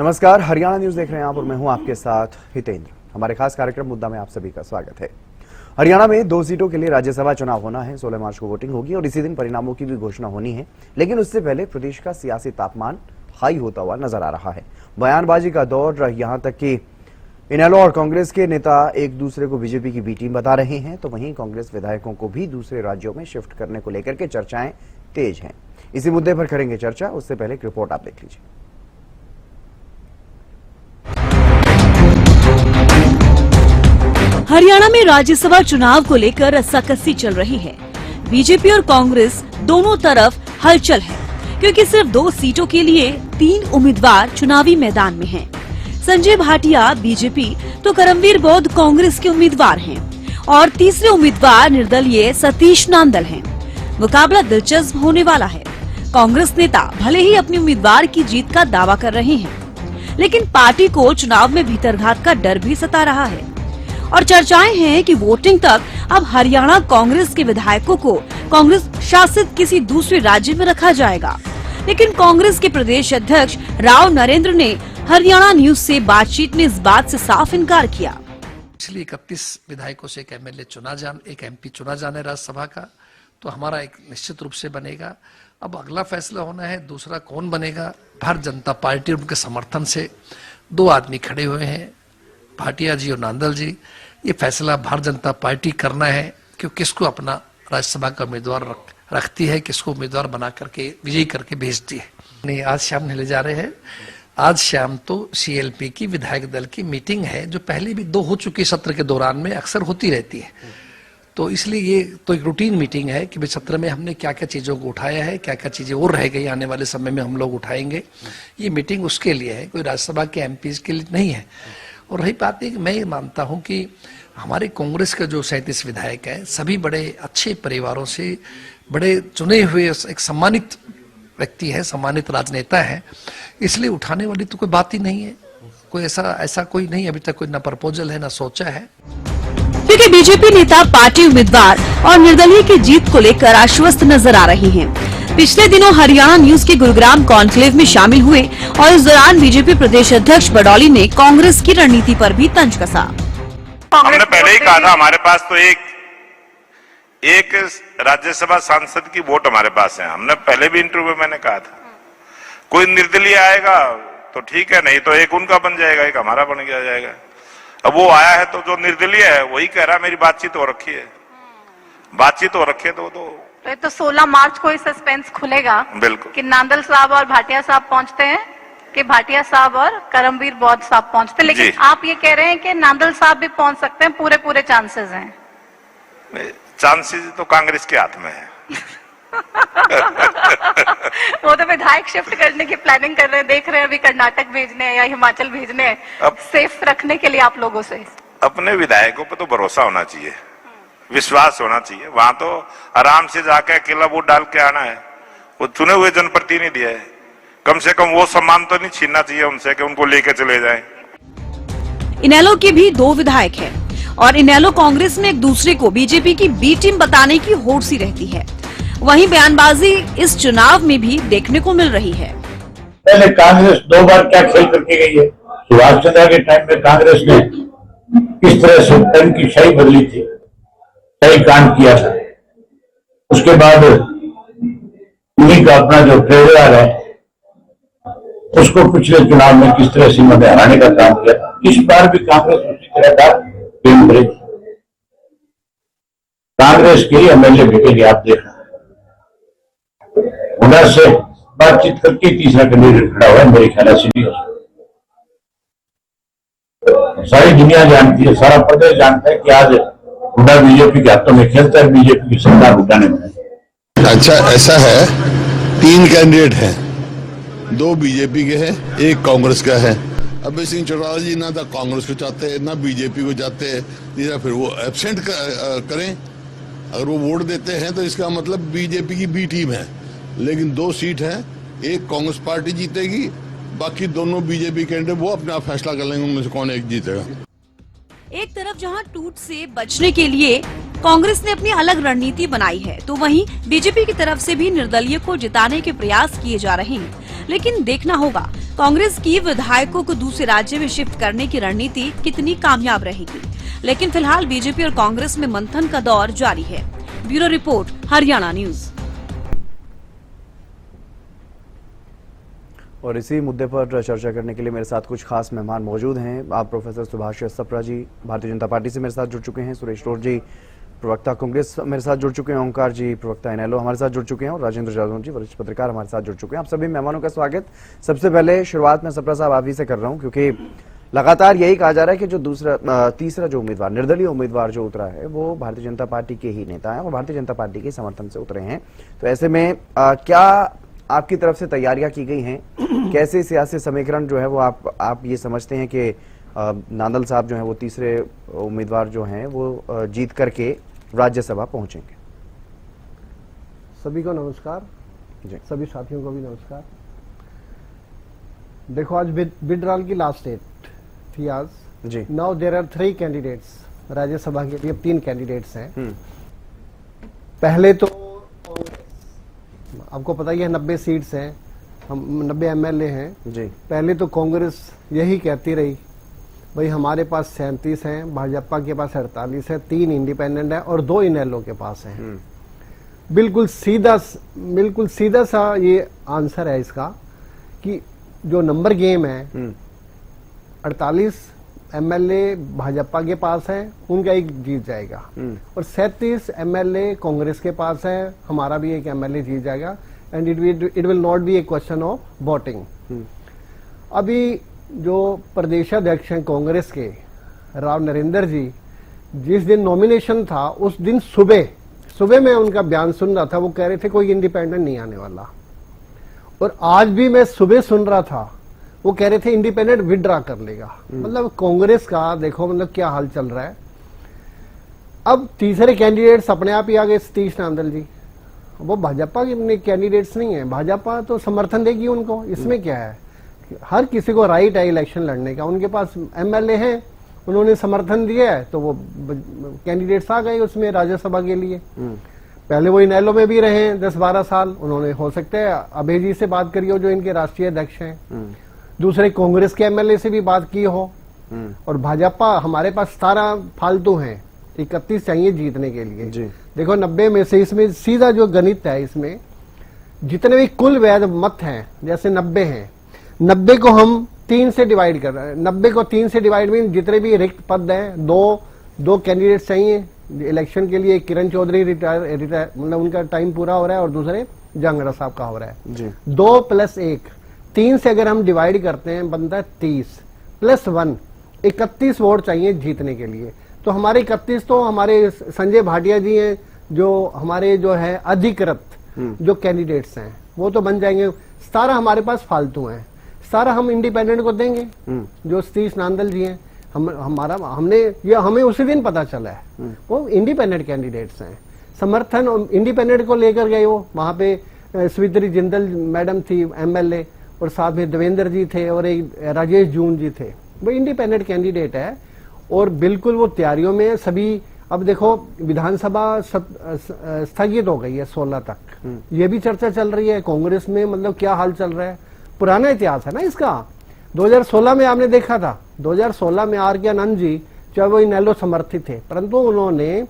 नमस्कार, हरियाणा न्यूज देख रहे हैं आप और मैं हूं आपके साथ हितेंद्र। हमारे खास कार्यक्रम मुद्दा में आप सभी का स्वागत है। हरियाणा में 2 सीटों के लिए राज्यसभा चुनाव होना है। 16 मार्च को वोटिंग होगी और इसी दिन परिणामों की भी घोषणा होनी है। लेकिन उससे पहले प्रदेश का सियासी तापमान हाई होता हुआ नजर आ रहा है। बयानबाजी का दौर, यहां तक कि इनेलो और कांग्रेस के नेता एक दूसरे को बीजेपी की बी टीम बता रहे हैं, तो वहीं कांग्रेस विधायकों को भी दूसरे राज्यों में शिफ्ट करने को लेकर के चर्चाएं तेज हैं। इसी मुद्दे पर करेंगे चर्चा। उससे पहले एक रिपोर्ट आप देख लीजिए। हरियाणा में राज्यसभा चुनाव को लेकर रस्साकसी चल रही है। बीजेपी और कांग्रेस दोनों तरफ हलचल है, क्योंकि सिर्फ 2 सीटों के लिए 3 उम्मीदवार चुनावी मैदान में हैं। संजय भाटिया बीजेपी तो करमवीर बौद्ध कांग्रेस के उम्मीदवार हैं और तीसरे उम्मीदवार निर्दलीय सतीश नांदल हैं। मुकाबला दिलचस्प होने वाला है। कांग्रेस नेता भले ही अपनी उम्मीदवार की जीत का दावा कर रहे हैं, लेकिन पार्टी को चुनाव में भीतरघात का डर भी सता रहा है और चर्चाएं हैं कि वोटिंग तक अब हरियाणा कांग्रेस के विधायकों को कांग्रेस शासित किसी दूसरे राज्य में रखा जाएगा। लेकिन कांग्रेस के प्रदेश अध्यक्ष राव नरेंद्र ने हरियाणा न्यूज से बातचीत में इस बात से साफ इनकार किया। पिछले 31 विधायकों से एक एमएलए एक एमपी चुना जाना है राज्यसभा का, तो हमारा एक निश्चित रूप से बनेगा। अब अगला फैसला होना है दूसरा कौन बनेगा। भारतीय जनता पार्टी उनके समर्थन से 2 आदमी खड़े हुए हैं, भाटिया जी और नांदल जी। ये फैसला भारतीय जनता पार्टी करना है कि किसको अपना राज्यसभा का उम्मीदवार रखती है, किसको उम्मीदवार बना करके विजयी करके भेजती है। नहीं, आज शाम नहीं ले जा रहे हैं। आज शाम तो सीएलपी की विधायक दल की मीटिंग है, जो पहले भी 2 हो चुकी सत्र के दौरान में अक्सर होती रहती है। तो इसलिए ये तो एक रूटीन मीटिंग है कि सत्र में हमने क्या क्या चीजों को उठाया है, क्या क्या चीजें और रह गई आने वाले समय में हम लोग उठाएंगे। ये मीटिंग उसके लिए है, कोई राज्यसभा के एमपीज के लिए नहीं है। और रही बात है कि मैं ये मानता हूं कि हमारे कांग्रेस के जो 37 विधायक हैं, सभी बड़े अच्छे परिवारों से, बड़े चुने हुए एक सम्मानित व्यक्ति है, सम्मानित राजनेता है। इसलिए उठाने वाली तो कोई बात ही नहीं है। कोई ऐसा कोई नहीं, अभी तक कोई ना प्रपोजल है ना सोचा है। क्योंकि बीजेपी नेता पार्टी उम्मीदवार और निर्दलीय की जीत को लेकर आश्वस्त नजर आ रही हैं। पिछले दिनों हरियाणा न्यूज के गुरुग्राम कॉन्क्लेव में शामिल हुए और इस दौरान बीजेपी प्रदेश अध्यक्ष बडौली ने कांग्रेस की रणनीति पर भी तंज कसा। हमने पहले ही कहा था, हमारे पास तो एक राज्यसभा सांसद की वोट हमारे पास है। हमने पहले भी इंटरव्यू में मैंने कहा था, कोई निर्दलीय आएगा तो ठीक है, नहीं तो एक उनका बन जाएगा, एक हमारा बन गया जाएगा। अब वो आया है तो जो निर्दलीय है वही कह रहा मेरी बातचीत हो रखी है, बातचीत हो रखी है। तो 16 मार्च को ही सस्पेंस खुलेगा बिल्कुल कि नांदल साहब और भाटिया साहब पहुंचते हैं कि भाटिया साहब और करमवीर बौद्ध साहब पहुंचते हैं। लेकिन आप ये कह रहे हैं कि नांदल साहब भी पहुंच सकते हैं, पूरे चांसेस हैं। चांसेस तो कांग्रेस के हाथ में है। वो तो विधायक शिफ्ट करने की प्लानिंग कर रहे हैं, देख रहे हैं अभी कर्नाटक भेजने या हिमाचल भेजने, सेफ रखने के लिए आप लोगों से। अपने विधायकों पर तो भरोसा होना चाहिए, विश्वास होना चाहिए। वहां तो आराम से जाके अकेला वोट डाल के आना है। वो चुने हुए जनप्रतिनिधि है, कम से कम वो सम्मान तो नहीं छीनना चाहिए उनसे कि उनको लेके चले जाएं। इनेलो के भी 2 विधायक हैं और इनेलो कांग्रेस में एक दूसरे को बीजेपी की बी टीम बताने की होड़ सी रहती है। वहीं बयानबाजी इस चुनाव में भी देखने को मिल रही है। पहले कांग्रेस 2 बार क्या खेल करके गई है। सुभाष चंद्र के टाइम में कांग्रेस ने किस तरह से टर्म की शाही बदली थी, सही काम किया था। उसके बाद उन्हीं का अपना जो ट्रेजरर है उसको पिछले चुनाव में किस तरह सीमा में हराने का काम किया। इस बार भी कांग्रेस उसी तरह का गेम करेगी। कांग्रेस के लिए एमएलए बिकेगी, आप देखना। उधर से बातचीत करके तीसरा कैंडिडेट खड़ा हुआ है, मेरे ख्याल से सारी दुनिया जानती है, सारा प्रदेश जानता है कि आज हुड्डा बीजेपी के हाथों में खेलता है, बीजेपी की सरकार हुड्डा ने बनाई। अच्छा, ऐसा है 3 कैंडिडेट हैं, 2 बीजेपी के हैं, 1 कांग्रेस का है। अभय सिंह चौटाला जी ना तो कांग्रेस को चाहते हैं ना बीजेपी को चाहते हैं, या फिर वो एब्सेंट करें। अगर वो वोट देते हैं तो इसका मतलब बीजेपी की बी टीम है। लेकिन 2 सीट है, एक कांग्रेस पार्टी जीतेगी, बाकी दोनों बीजेपी कैंडिडेट वो अपना फैसला कर लेंगे उनमें से कौन एक जीतेगा। एक तरफ जहां टूट से बचने के लिए कांग्रेस ने अपनी अलग रणनीति बनाई है, तो वहीं बीजेपी की तरफ से भी निर्दलीय को जिताने के प्रयास किए जा रहे हैं। लेकिन देखना होगा कांग्रेस की विधायकों को दूसरे राज्य में शिफ्ट करने की रणनीति कितनी कामयाब रहेगी, लेकिन फिलहाल बीजेपी और कांग्रेस में मंथन का दौर जारी है। Bureau report, Haryana news. और इसी मुद्दे पर चर्चा करने के लिए मेरे साथ कुछ खास मेहमान मौजूद हैं। आप प्रोफेसर सुभाष सप्रा जी भारतीय जनता पार्टी से मेरे साथ जुड़ चुके हैं, सुरेश टोर जी प्रवक्ता कांग्रेस मेरे साथ जुड़ चुके हैं, ओंकार जी प्रवक्ता इनेलो हमारे साथ जुड़ चुके हैं और राजेंद्र जादव जी वरिष्ठ पत्रकार हमारे साथ जुड़ चुके हैं। आप सभी मेहमानों का स्वागत। सबसे पहले शुरुआत में सप्रा साहब आप ही से कर रहा हूं, क्योंकि लगातार यही कहा जा रहा है कि जो तीसरा जो उम्मीदवार, निर्दलीय उम्मीदवार जो उतरा है वो भारतीय जनता पार्टी के ही नेता है और भारतीय जनता पार्टी के समर्थन से उतरे हैं। तो ऐसे में क्या आपकी तरफ से तैयारियां की गई हैं? कैसे सियासी समीकरण जो है वो आप ये समझते हैं कि नांदल साहब जो हैं वो तीसरे उम्मीदवार जो हैं वो जीत करके राज्यसभा पहुंचेंगे? सभी को नमस्कार जी। सभी साथियों को भी नमस्कार। देखो, आज विड्रॉल की लास्ट डेट थी आज जी। Now there are 3 candidates Rajya Sabha के लिए। 3 कैंडिडेट्स हैं। पहले तो आपको पता ही है 90 सीट्स हैं, हम 90 एमएलए हैं जी। पहले तो कांग्रेस यही कहती रही भाई हमारे पास 37 हैं, भाजपा के पास 48 है, 3 इंडिपेंडेंट है और 2 इनेलो के पास हैं। बिल्कुल सीधा सा ये आंसर है इसका कि जो नंबर गेम है 48 एमएलए भाजपा के पास है, उनका एक जीत जाएगा और 37 एमएलए कांग्रेस के पास है, हमारा भी एक एमएलए जीत जाएगा and it will not be A question of voting. अभी जो प्रदेशाध्यक्ष हैं कांग्रेस के राव नरेंद्र जी, जिस दिन नॉमिनेशन था उस दिन सुबह मैं उनका बयान सुन रहा था, वो कह रहे थे कोई इंडिपेंडेंट नहीं आने वाला। और आज भी मैं सुबह सुन रहा था वो कह रहे थे इंडिपेंडेंट विड्रॉ कर लेगा। मतलब कांग्रेस का देखो मतलब क्या हाल चल रहा है। अब तीसरे कैंडिडेट्स अपने आप ही आ गए, सतीश नांदल जी। वो भाजपा के कैंडिडेट्स नहीं है, भाजपा तो समर्थन देगी उनको, इसमें क्या है। हर किसी को राइट है इलेक्शन लड़ने का, उनके पास एमएलए हैं, उन्होंने समर्थन दिया है तो वो कैंडिडेट्स आ गए उसमें राज्यसभा के लिए। पहले वो इनेलो में भी रहे हैं 10-12 साल, उन्होंने हो सकता है अभय जी से बात करी हो जो इनके राष्ट्रीय अध्यक्ष हैं, दूसरे कांग्रेस के एमएलए से भी बात की हो। और भाजपा हमारे पास 17 फालतू हैं, 31 चाहिए जीतने के लिए जी। देखो 90 में से इसमें सीधा जो गणित है, इसमें जितने भी कुल वैध मत हैं जैसे 90 हैं, 90 को हम 3 से डिवाइड कर रहे हैं। 90 को 3 से डिवाइड में जितने भी रिक्त पद हैं, दो कैंडिडेट चाहिए इलेक्शन के लिए। किरण चौधरी रिटायर मतलब उनका टाइम पूरा हो रहा है और दूसरे जंगरा साहब का हो रहा है जी। 2 + 1 3 से अगर हम डिवाइड करते हैं बनता है 30 + 1 31 वोट चाहिए जीतने के लिए। तो हमारे 31 तो हमारे संजय भाटिया जी हैं जो हमारे जो है अधिकृत जो कैंडिडेट्स हैं वो तो बन जाएंगे। 17 हमारे पास फालतू हैं, 17 हम इंडिपेंडेंट को देंगे जो सतीश नांदल जी हैं। हमें उसी दिन पता चला है वो इंडिपेंडेंट कैंडिडेट्स हैं। समर्थन इंडिपेंडेंट को लेकर गए, वो वहां पे स्वित्री जिंदल मैडम थी एमएलए और साथ में देवेंद्र जी थे और एक राजेश जून जी थे, वो इंडिपेंडेंट कैंडिडेट है और बिल्कुल वो तैयारियों में सभी। अब देखो विधानसभा स्थगित हो गई है 16 तक, ये भी चर्चा चल रही है कांग्रेस में, मतलब क्या हाल चल रहा है। पुराना इतिहास है ना इसका। 2016 में आपने देखा था, 2016 में आर के आनंद जी चाहे वो इनेलो समर्थित थे, परंतु उन्होंने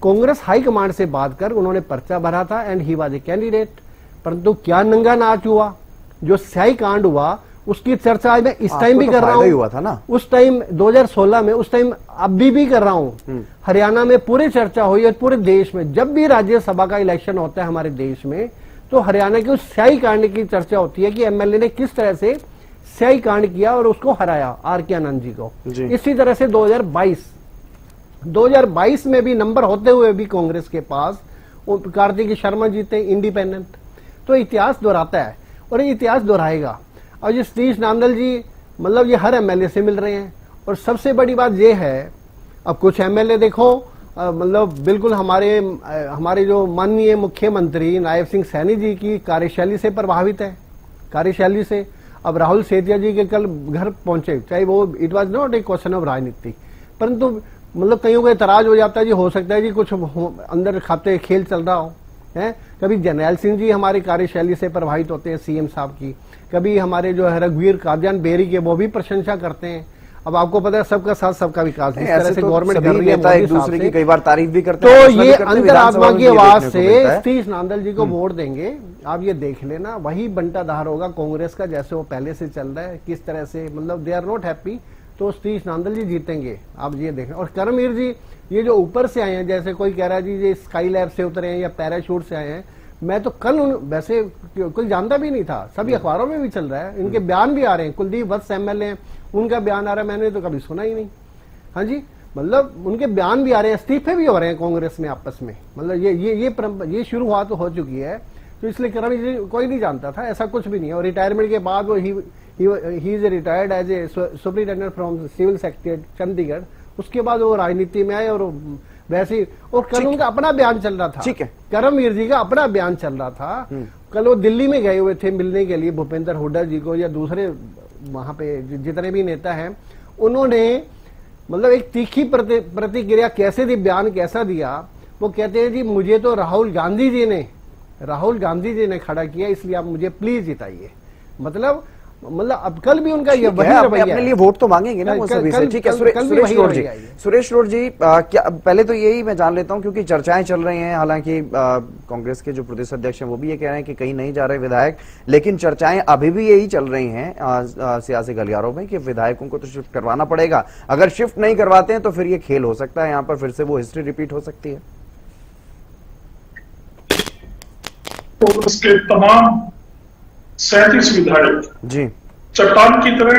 कांग्रेस हाईकमांड से बात कर उन्होंने पर्चा भरा था and he was a candidate. परंतु क्या नंगा नाच हुआ, जो स्याही कांड हुआ उसकी चर्चा आज मैं इस टाइम भी कर रहा हूँ। हुआ था ना उस टाइम 2016 में, उस टाइम अभी भी कर रहा हूँ। हरियाणा में पूरी चर्चा हुई और पूरे देश में जब भी राज्यसभा का इलेक्शन होता है हमारे देश में तो हरियाणा के उस स्याही कांड की चर्चा होती है कि एमएलए ने किस तरह से स्याही कांड किया और उसको हराया आर के आनंद जी को। इसी तरह से 2022 में भी नंबर होते हुए भी कांग्रेस के पास कार्तिक शर्मा जीते इंडिपेंडेंट। तो इतिहास दोहराता है और ये इतिहास दोहराएगा। और ये सतीश नांदल जी मतलब ये हर एमएलए से मिल रहे हैं और सबसे बड़ी बात ये है, अब कुछ एमएलए देखो मतलब बिल्कुल हमारे जो माननीय मुख्यमंत्री नायब सिंह सैनी जी की कार्यशैली से प्रभावित है, कार्यशैली से। अब राहुल सेठिया जी के कल घर पहुंचे, चाहे वो it was not a question of राजनीति, परंतु मतलब कईयों को एतराज हो जाता है जी, हो सकता है जी कुछ अंदर खाते खेल चल रहा हो है। कभी जरनैल सिंह जी हमारी कार्यशैली से प्रभावित होते हैं सीएम साहब की, कभी हमारे जो है रघुवीर कादियान बेरी के वो भी प्रशंसा करते हैं। अब आपको पता है सबका साथ सबका विकास, जिस तरह से गवर्नमेंट कर रही है नेता एक दूसरे की कई बार तारीफ भी करते तो हैं, ये अंतरात्मा की आवाज से सतीश सतीश नांदल जी को वोट देंगे। आप ये देख लेना, वही बंटाधार होगा कांग्रेस का जैसे वो पहले से चल रहा है, किस तरह से मतलब दे आर नॉट हैप्पी, तो सतीश नांदल जी जीतेंगे, आप ये देखें। और करमवीर जी ये जो ऊपर से आए हैं, जैसे कोई कह रहा है जी ये स्काई लैब से उतरे हैं या पैराशूट से आए हैं, मैं तो कल वैसे कोई जानता भी नहीं था, सभी अखबारों में भी चल रहा है, इनके बयान भी आ रहे हैं, कुलदीप वत्स एमएलए हैं उनका बयान आ रहा है, मैंने तो कभी सुना ही नहीं। हाँ जी, मतलब उनके बयान भी आ रहे हैं, इस्तीफे भी हो रहे हैं कांग्रेस में आपस में, मतलब ये शुरुआत हो चुकी है। तो इसलिए करमवीर जी कोई नहीं जानता था, ऐसा कुछ भी नहीं है। और रिटायरमेंट के बाद वो he is retired as a superintendent from civil secretariat Chandigarh, उसके बाद वो राजनीति में आए और वैसे, और कल उनका अपना बयान चल रहा था, ठीक है, करमवीर जी का अपना बयान चल रहा था। कल वो दिल्ली में गए हुए थे मिलने के लिए भूपेंद्र हुड्डा जी को या दूसरे वहां पे जितने भी नेता हैं, उन्होंने मतलब एक तीखी प्रतिक्रिया कैसे दी, बयान कैसा दिया। वो कहते हैं जी मुझे तो राहुल गांधी जी ने खड़ा किया, इसलिए आप मुझे प्लीज जिताइए। मतलब अब कल भी उनका ये वही रवैया है। अपने लिए वोट तो मांगेंगे ना वो सभी से। ठीक है, सुरेश रोड जी, क्या पहले तो यही मैं जान लेता हूं, क्योंकि चर्चाएं चल रही हैं, हालांकि कांग्रेस के जो प्रदेश अध्यक्ष हैं वो भी ये कह रहे हैं कि कहीं नहीं जा रहे विधायक, लेकिन चर्चाएं अभी भी यही चल रही हैं सियासी गलियारों में कि विधायकों को तो शिफ्ट करवाना पड़ेगा, अगर शिफ्ट नहीं करवाते हैं तो फिर ये खेल हो सकता है, यहाँ पर फिर से वो हिस्ट्री रिपीट हो सकती है। तो उसके तमाम 37 विधायक जी चट्टान की तरह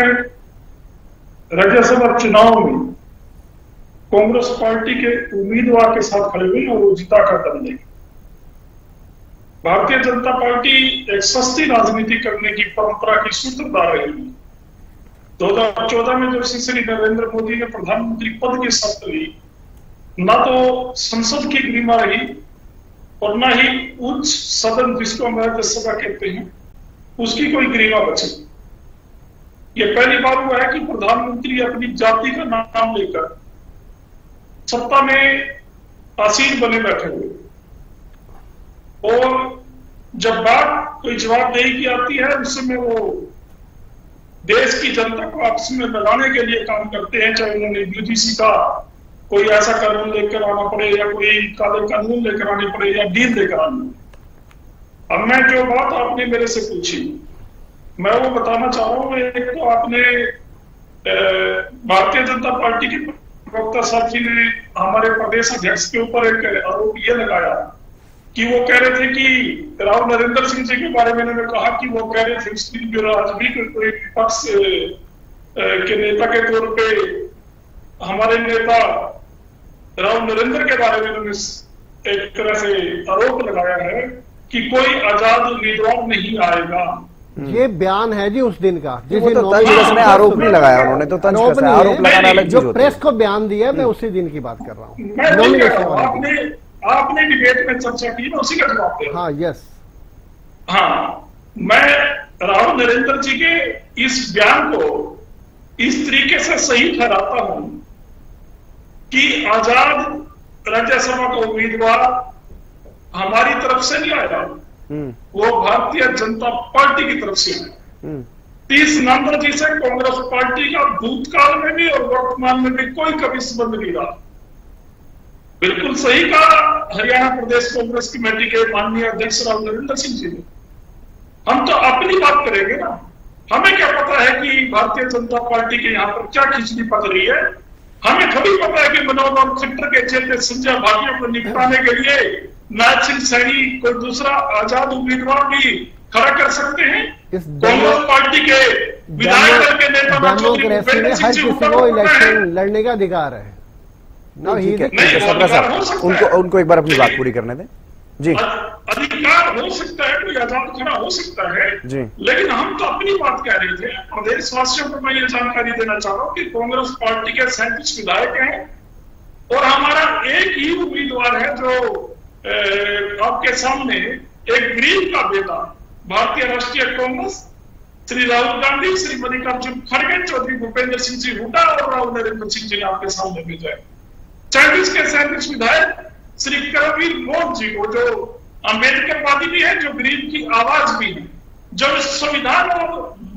राज्यसभा चुनाव में कांग्रेस पार्टी के उम्मीदवार के साथ खड़े हुए और वो जिता कर दम देंगे। भारतीय जनता पार्टी एक सस्ती राजनीति करने की परंपरा की सूत्रधार रही है। 2014 में जब श्री नरेंद्र मोदी ने प्रधानमंत्री पद की शपथ ली, ना तो संसद की गरिमा रही और ना ही उच्च सदन जिसको हम राज्यसभा कहते हैं उसकी कोई गरिमा बची। ये पहली बार हुआ है कि प्रधानमंत्री अपनी जाति का नाम लेकर सत्ता में आसीन बने बैठे हुए, और जब बात कोई जवाबदेही की आती है उस समय वो देश की जनता को आपस में लगाने के लिए काम करते हैं, चाहे उन्होंने यूजीसी का कोई ऐसा कानून लेकर आना पड़े या कोई काले कानून लेकर आने पड़े या डील लेकर आना। अब मैं जो बात आपने मेरे से पूछी मैं वो बताना चाह रहा हूँ। एक तो आपने भारतीय जनता पार्टी के प्रवक्ता साहब जी ने हमारे प्रदेश अध्यक्ष के ऊपर एक आरोप ये लगाया कि वो कह रहे थे कि राव नरेंद्र सिंह जी के बारे में उन्होंने कहा कि वो कह रहे थे मुस्लिम आज भी कोई विपक्ष के नेता के तौर पे हमारे नेता राव नरेंद्र के बारे में उन्होंने एक तरह से आरोप लगाया है कि कोई आजाद उम्मीदवार नहीं आएगा। ये बयान है जी उस दिन का, जिस दिन आरोप नहीं लगाया उन्होंने, तो आरोप लगाना अलग चीज होती है। जो प्रेस को बयान दिया मैं उसी दिन की बात कर रहा हूँ। आपने डिबेट में चर्चा की, मैं उसी का जवाब दे रहा हूं। हाँ, यस, हाँ, मैं राव नरेंद्र जी के इस बयान को इस तरीके से सही ठहराता हूं कि आजाद राज्यसभा का उम्मीदवार हमारी तरफ से नहीं आया, वो भारतीय जनता पार्टी की तरफ से है। सतीश नांदल जी से कांग्रेस पार्टी का भूतकाल में भी और वर्तमान में भी कोई कभी संबंध नहीं रहा। बिल्कुल सही कहा हरियाणा प्रदेश कांग्रेस कमेटी के माननीय अध्यक्ष राव नरेंद्र सिंह जी ने। हम तो अपनी बात करेंगे ना, हमें क्या पता है कि भारतीय जनता पार्टी के यहाँ पर क्या खिचड़ी पक रही है। हमें कभी पता है कि मनोज लाल खट्टर के चलते संजय भाटिया को निपटाने के लिए नाथ सिंह सैनी कोई दूसरा आजाद उम्मीदवार भी खड़ा कर सकते हैं। कांग्रेस पार्टी के विधायक दल के नेता डेमोक्रेसी में हर किसी को इलेक्शन लड़ने का अधिकार है। उनको एक बार अपनी बात पूरी करने दें जी। अधिकार हो सकता है, कोई आजाद खड़ा हो सकता है जी, लेकिन हम तो अपनी बात कह रहे थे। प्रदेशवासियों को मैं ये जानकारी देना चाह रहा हूँ कि कांग्रेस पार्टी के 37 विधायक हैं और हमारा एक ही उम्मीदवार है जो आपके सामने एक गरीब का बेटा भारतीय राष्ट्रीय कांग्रेस श्री राहुल गांधी, श्री मल्लिकार्जुन खड़गे, चौधरी भूपेंद्र सिंह जी हुड्डा और राव नरेंद्र सिंह जी ने आपके सामने भेजा है। 37 के 37 विधायक श्री करमवीर बोध जी को, जो अम्बेडकरवादी भी है, जो गरीब की आवाज भी है, जब संविधान और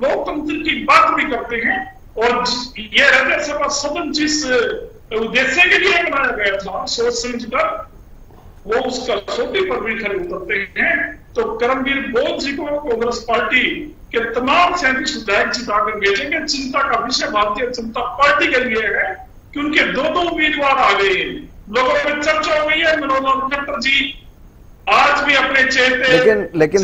लोकतंत्र की बात भी करते हैं, और ये राज्यसभा सदन जिस उद्देश्य के लिए बनाया गया था सोच समझ कर, वो उसका सोटी पर भी खड़े उतरते हैं, तो करमवीर बोध जी को कांग्रेस पार्टी के तमाम 37 विधायक जिताकर भेजेंगे। चिंता का विषय भारतीय जनता पार्टी के लिए है कि उनके दो उम्मीदवार आ गए हैं, लोगों में चर्चा हो गई है। मनोज लाल खट्टर जी आज भी अपने चेहरे, लेकिन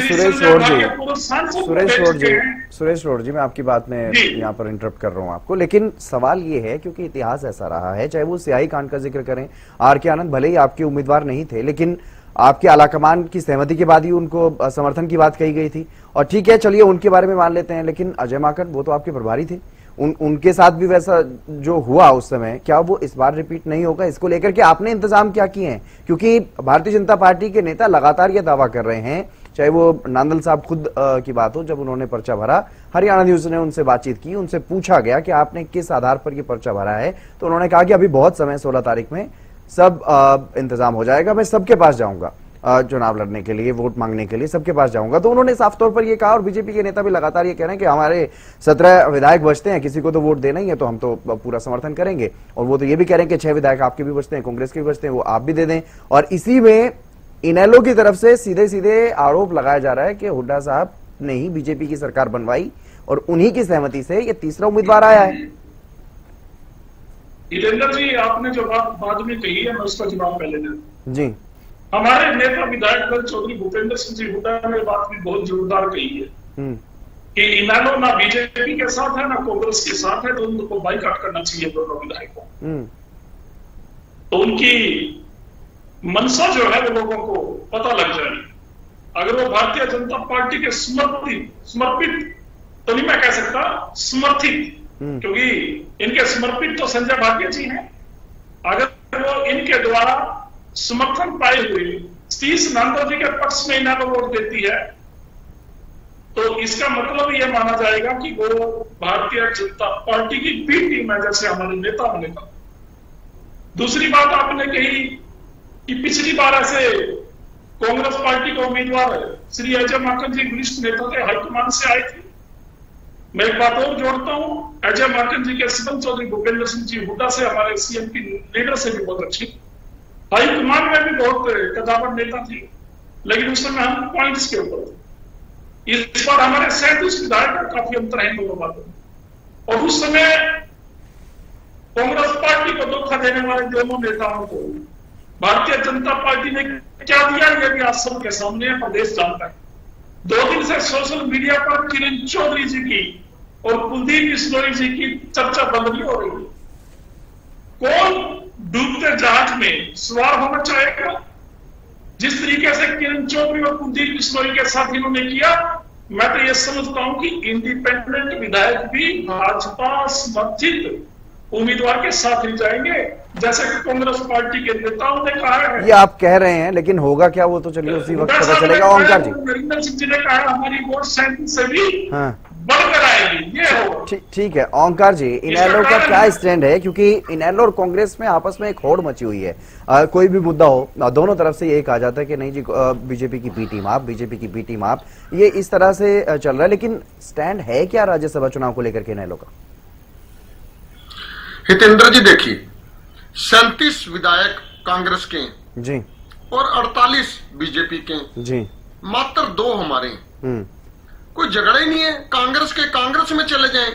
सुरेश रोड जी मैं आपकी बात में यहाँ पर इंटरप्ट कर रहा हूँ आपको, लेकिन सवाल ये है क्योंकि इतिहास ऐसा रहा है, चाहे वो सियाही कांड का जिक्र करें, आर.के. आनंद भले ही आपके उम्मीदवार नहीं थे, लेकिन आपके आलाकमान की सहमति के बाद ही उनको समर्थन की बात कही गई थी। और ठीक है, चलिए उनके बारे में मान लेते हैं, लेकिन अजय माकन वो तो आपके प्रभारी थे, उनके साथ भी वैसा जो हुआ उस समय, क्या वो इस बार रिपीट नहीं होगा? इसको लेकर के आपने इंतजाम क्या किए हैं? क्योंकि भारतीय जनता पार्टी के नेता लगातार ये दावा कर रहे हैं, चाहे वो नांदल साहब खुद की बात हो, जब उन्होंने पर्चा भरा, हरियाणा न्यूज ने उनसे बातचीत की, उनसे पूछा गया कि आपने किस आधार पर ये पर्चा भरा है, तो उन्होंने कहा कि अभी बहुत समय, 16 तारीख में सब इंतजाम हो जाएगा, मैं सबके पास जाऊंगा चुनाव लड़ने के लिए, वोट मांगने के लिए सबके पास जाऊंगा। तो उन्होंने साफ तौर पर ये कहा, और बीजेपी के नेता भी लगातार ये कह रहे हैं कि हमारे 17 विधायक बचते हैं, किसी को तो वोट देना ही है, तो हम तो पूरा समर्थन करेंगे। और वो तो ये भी कह रहे हैं कि 6 विधायक आपके भी बचते हैं, कांग्रेस के भी बचते हैं, वो आप भी दे दें। और इसी में इनेलो की तरफ से सीधे सीधे आरोप लगाया जा रहा है कि हुड्डा साहब ने ही बीजेपी की सरकार बनवाई और उन्हीं की सहमति से ये तीसरा उम्मीदवार आया है। वीरेंद्र जी, आपने जो बात बाद में कही है, मैं उसका जवाब पहले दूं जी। हमारे नेता विधायक दल चौधरी भूपेंद्र सिंह जी हुड्डा ने बात भी बहुत जोरदार कही है कि इनेलो ना बीजेपी के साथ है ना कांग्रेस के साथ है, तो उनको बाइकआउट करना चाहिए दोनों विधायकों। तो उनकी मनसा जो है वो लोगों को पता लग जाएगी। अगर वो भारतीय जनता पार्टी के समर्पित तो नहीं मैं कह सकता, समर्थित, क्योंकि इनके समर्पित तो संजय भाटिया जी हैं। अगर वो इनके द्वारा समर्थन पाए हुए सतीश नांदल जी के पक्ष में इनेलो वोट देती है, तो इसका मतलब यह माना जाएगा कि वो भारतीय जनता पार्टी की बी टीम है, जैसे हमारे नेता ने कहा। दूसरी बात आपने कही कि पिछली बार ऐसे कांग्रेस पार्टी का उम्मीदवार श्री अजय माकन जी वरिष्ठ नेता थे, हाईकमान से आए थे। मैं एक बात और जोड़ता हूं, अजय माकन जी के संबंध चौधरी भूपेंद्र सिंह जी हुड्डा से, हमारे सीएम की लीडर से भी बहुत अच्छी, हाईकमान में भी बहुत कदावर नेता थे, लेकिन उस समय हम पॉइंट्स के ऊपर थे। इस बार हमारे 37 विधायक का काफी अंतर है दोनों बातों में। और उस समय कांग्रेस पार्टी को धोखा देने वाले दोनों नेताओं को भारतीय जनता पार्टी ने क्या दिया, यह भी आप सबके सामने है, प्रदेश जानता है। 2 दिन से सोशल मीडिया पर किरण चौधरी जी की और कुलदीप बिश्नोई जी की चर्चा बदली हो रही है। कौन डूबते जहाज में सवार होना चाहेगा? जिस तरीके से किरण चौधरी और कुलदीप बिश्नोई के साथ इन्होंने किया, मैं तो यह समझता हूं कि इंडिपेंडेंट विधायक भी भाजपा समर्थित उम्मीदवार के साथ ही जाएंगे, जैसे कि कांग्रेस पार्टी के नेताओं ने कहा है। ये आप कह रहे हैं, लेकिन होगा क्या वो तो चलिए उसी वक्त पता चलेगा। ओंकार जी, नरेंद्र सिंह जी ने कहा हमारी वोट 37 से भी बढ़कर आएगी, ये होगा। ठीक है ओंकार जी, इनेलो का क्या स्टैंड है? क्योंकि इनेलो और कांग्रेस में आपस में एक होड़ मची हुई है, कोई भी मुद्दा हो दोनों तरफ से यही कहा जाता है कि नहीं जी बीजेपी की बी टीम आप, बीजेपी की बी टीम आप, ये इस तरह से चल रहा है। लेकिन स्टैंड है क्या राज्यसभा चुनाव को लेकर के इनेलो का? हितेंद्र जी देखिए, 37 विधायक कांग्रेस के जी और 48 बीजेपी के जी, मात्र 2 हमारे। कोई झगड़ा ही नहीं है, कांग्रेस के कांग्रेस में चले जाएं।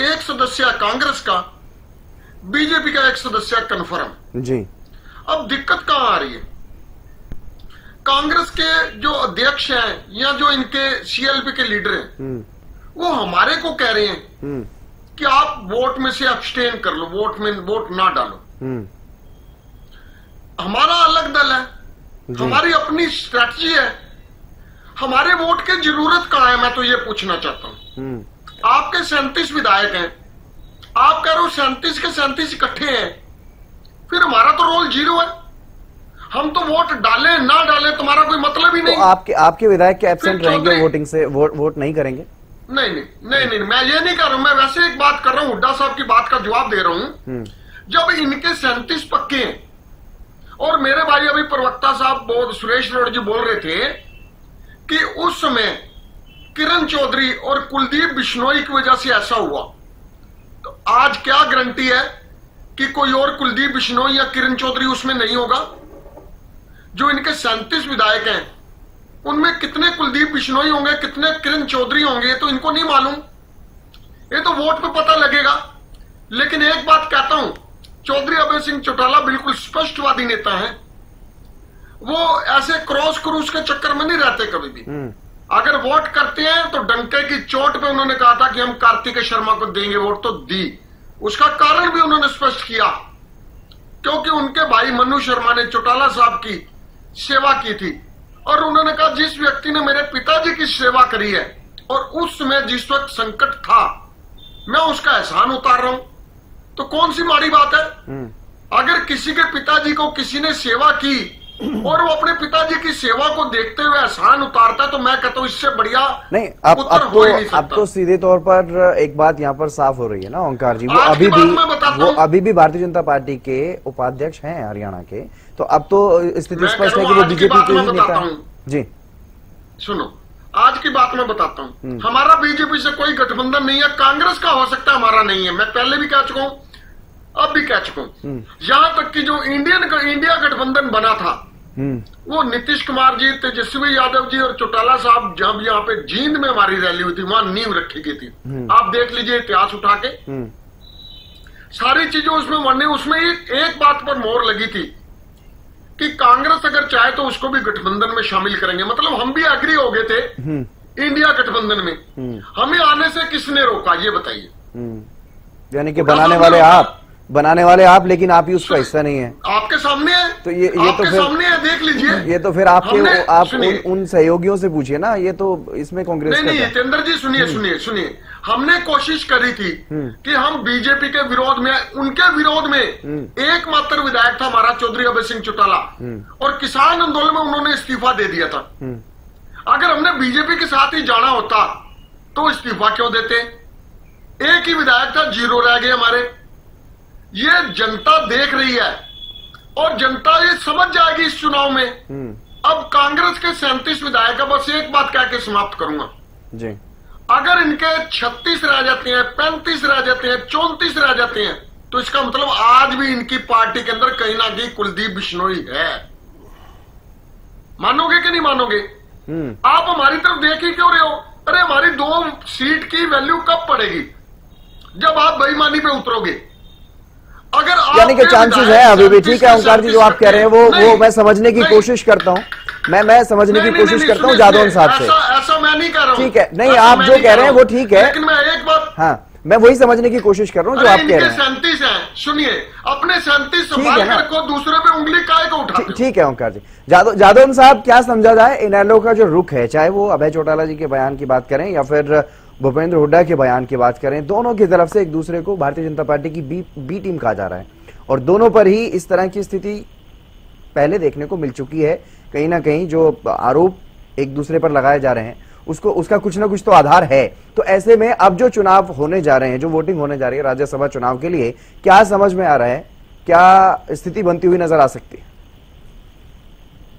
एक सदस्य कांग्रेस का, बीजेपी का एक सदस्य कन्फर्म जी। अब दिक्कत कहां आ रही है? कांग्रेस के जो अध्यक्ष हैं या जो इनके सीएलपी के लीडर हैं, वो हमारे को कह रहे हैं कि आप वोट में से अब्सटेन कर लो, वोट ना डालो। हमारा अलग दल है, हमारी अपनी स्ट्रैटेजी है, हमारे वोट की जरूरत कहां है, मैं तो ये पूछना चाहता हूं। आपके 37 विधायक हैं, आप कह रहे हो 37 के 37 इकट्ठे हैं, फिर हमारा तो रोल 0 है। हम तो वोट डालें ना डालें तुम्हारा कोई मतलब ही नहीं। तो आपके विधायक के एब्सेंट रहेंगे वोटिंग से, वोट नहीं करेंगे? नहीं, मैं ये नहीं कर रहा हूं, मैं वैसे एक बात कर रहा हूं, हुड्डा साहब की बात का जवाब दे रहा हूं। जब इनके 37 पक्के हैं, और मेरे भाई अभी प्रवक्ता साहब सुरेश रोड जी बोल रहे थे कि उस समय किरण चौधरी और कुलदीप बिश्नोई की वजह से ऐसा हुआ, तो आज क्या गारंटी है कि कोई और कुलदीप बिश्नोई या किरण चौधरी उसमें नहीं होगा? जो इनके 37 विधायक हैं उनमें कितने कुलदीप बिश्नोई होंगे, कितने किरण चौधरी होंगे, तो इनको नहीं मालूम। ये तो वोट पे पता लगेगा। लेकिन एक बात कहता हूं, चौधरी अभय सिंह चौटाला बिल्कुल स्पष्टवादी नेता हैं। वो ऐसे क्रॉस क्रूज के चक्कर में नहीं रहते कभी भी। अगर वोट करते हैं तो डंके की चोट पे उन्होंने कहा था कि हम कार्तिक शर्मा को देंगे वोट, तो दी। उसका कारण भी उन्होंने स्पष्ट किया, क्योंकि उनके भाई मनु शर्मा ने चौटाला साहब की सेवा की थी और उन्होंने कहा जिस व्यक्ति ने मेरे पिताजी की सेवा करी है और उस समय जिस वक्त संकट था मैं उसका एहसान उतार रहा हूं, तो कौन सी माड़ी बात है? अगर किसी के पिताजी को किसी ने सेवा की और वो अपने पिताजी की सेवा को देखते हुए एहसान उतारता है, तो मैं कहता हूं इससे बढ़िया नहीं। उत्तर हो ही नहीं सकता। अब तो सीधे तौर पर एक बात यहाँ पर साफ हो रही है ना ओंकार जी, वो आज की अभी बात मैं बताता भी हूं। भारतीय जनता पार्टी के उपाध्यक्ष हैं हरियाणा के, तो अब तो स्थिति मैं स्पष्ट है कह कि रहा वो हूं, आज की बीजेपी बात के मैं ही नेता बताता हैं। हूं। जी सुनो, आज की बात मैं बताता हूं। हमारा बीजेपी से कोई गठबंधन नहीं है, कांग्रेस का हो सकता है, हमारा नहीं है। मैं पहले भी कह चुका हूं, अब भी कह चुका हूं। यहां तक कि जो इंडिया गठबंधन बना था वो नीतीश कुमार जी, तेजस्वी यादव जी और चौटाला साहब जब यहाँ पे जींद में हमारी रैली हुई थी, वहां नींव रखी गई थी। आप देख लीजिए इतिहास उठा के, सारी चीजें उसमें वरने उसमें एक बात पर मोहर लगी थी कि कांग्रेस अगर चाहे तो उसको भी गठबंधन में शामिल करेंगे। मतलब हम भी एग्री हो गए थे इंडिया गठबंधन में। हमें आने से किसने रोका, ये बताइए? यानी कि बनाने वाले आप, लेकिन आप ही उसका हिस्सा नहीं है। आपके सामने है, तो ये आपके तो फिर सामने है, देख लीजिए। ये तो फिर आप सुनिए। उन सहयोगियों से पूछिए ना, ये तो इसमें कांग्रेस नहीं का जितेंद्र जी सुनिए, हमने कोशिश करी थी कि हम बीजेपी के विरोध में, उनके विरोध में एकमात्र विधायक था हमारा चौधरी अभय सिंह चौटाला, और किसान आंदोलन में उन्होंने इस्तीफा दे दिया था। अगर हमने बीजेपी के साथ ही जाना होता तो इस्तीफा क्यों देते? एक ही विधायक था, 0 रह गए हमारे। ये जनता देख रही है और जनता ये समझ जाएगी इस चुनाव में। अब कांग्रेस के 37 विधायक है, बस एक बात कह के समाप्त करूंगा जी। अगर इनके 36 रह जाते हैं, 35 रह जाते हैं, 34 रह जाते हैं, तो इसका मतलब आज भी इनकी पार्टी के अंदर कहीं ना कहीं कुलदीप बिश्नोई है। मानोगे कि नहीं मानोगे? आप हमारी तरफ देख ही क्यों रहे हो? अरे हमारी 2 सीट की वैल्यू कब पड़ेगी? जब आप बेईमानी पे उतरोगे। अगर यानी कि चांसेस है अभी भी। ठीक है ओंकार जी, जो आप कह रहे हैं वो मैं समझने की कोशिश करता हूं। मैं समझने की कोशिश करता हूं जादौन साहब से। ऐसा मैं नहीं कर रहा हूं। ठीक है, नहीं आप जो कह रहे हैं वो ठीक है, लेकिन मैं एक बात, हाँ मैं वही समझने की कोशिश कर रहा हूं जो आप कह रहे हैं। 37 है, सुनिए, अपने 37 संभाल कर को दूसरे पे उंगली काहे को उठाते हो? ठीक है ओंकार जी। जादौन साहब, क्या समझा जाए इनेलो का जो रुख है, चाहे वो अभय चौटाला जी के बयान की बात करें या फिर भूपेंद्र हुड्डा के बयान की बात करें, दोनों की तरफ से एक दूसरे को भारतीय जनता पार्टी की बी टीम कहा जा रहा है और दोनों पर ही इस तरह की स्थिति पहले देखने को मिल चुकी है। कहीं ना कहीं जो आरोप एक दूसरे पर लगाए जा रहे हैं उसका कुछ ना कुछ तो आधार है। तो ऐसे में अब जो चुनाव होने जा रहे हैं, जो वोटिंग होने जा रही है राज्यसभा चुनाव के लिए, क्या समझ में आ रहा है, क्या स्थिति बनती हुई नजर आ सकती है?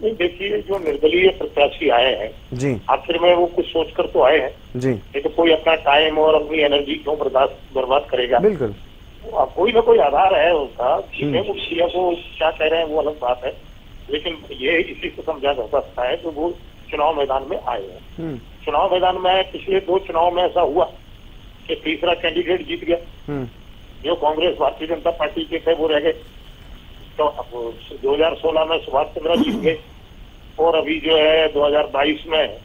नहीं, देखिए, जो निर्दलीय प्रत्याशी आए हैं जी, आखिर में वो कुछ सोचकर तो आए हैं जी। नहीं तो कोई अपना टाइम और अपनी एनर्जी क्यों बर्बाद करेगा? बिल्कुल। कोई ना कोई आधार है उसका। वो क्या कह रहे हैं वो अलग बात है, लेकिन ये इसी को समझा जा सकता है जो वो चुनाव मैदान में आए हैं। चुनाव मैदान में पिछले 2 चुनाव में ऐसा हुआ कि तीसरा कैंडिडेट जीत गया। जो कांग्रेस भारतीय जनता पार्टी के थे वो रह गए। तो 2016 में सुभाष चंद्रा जीत गए और अभी जो है 2022 में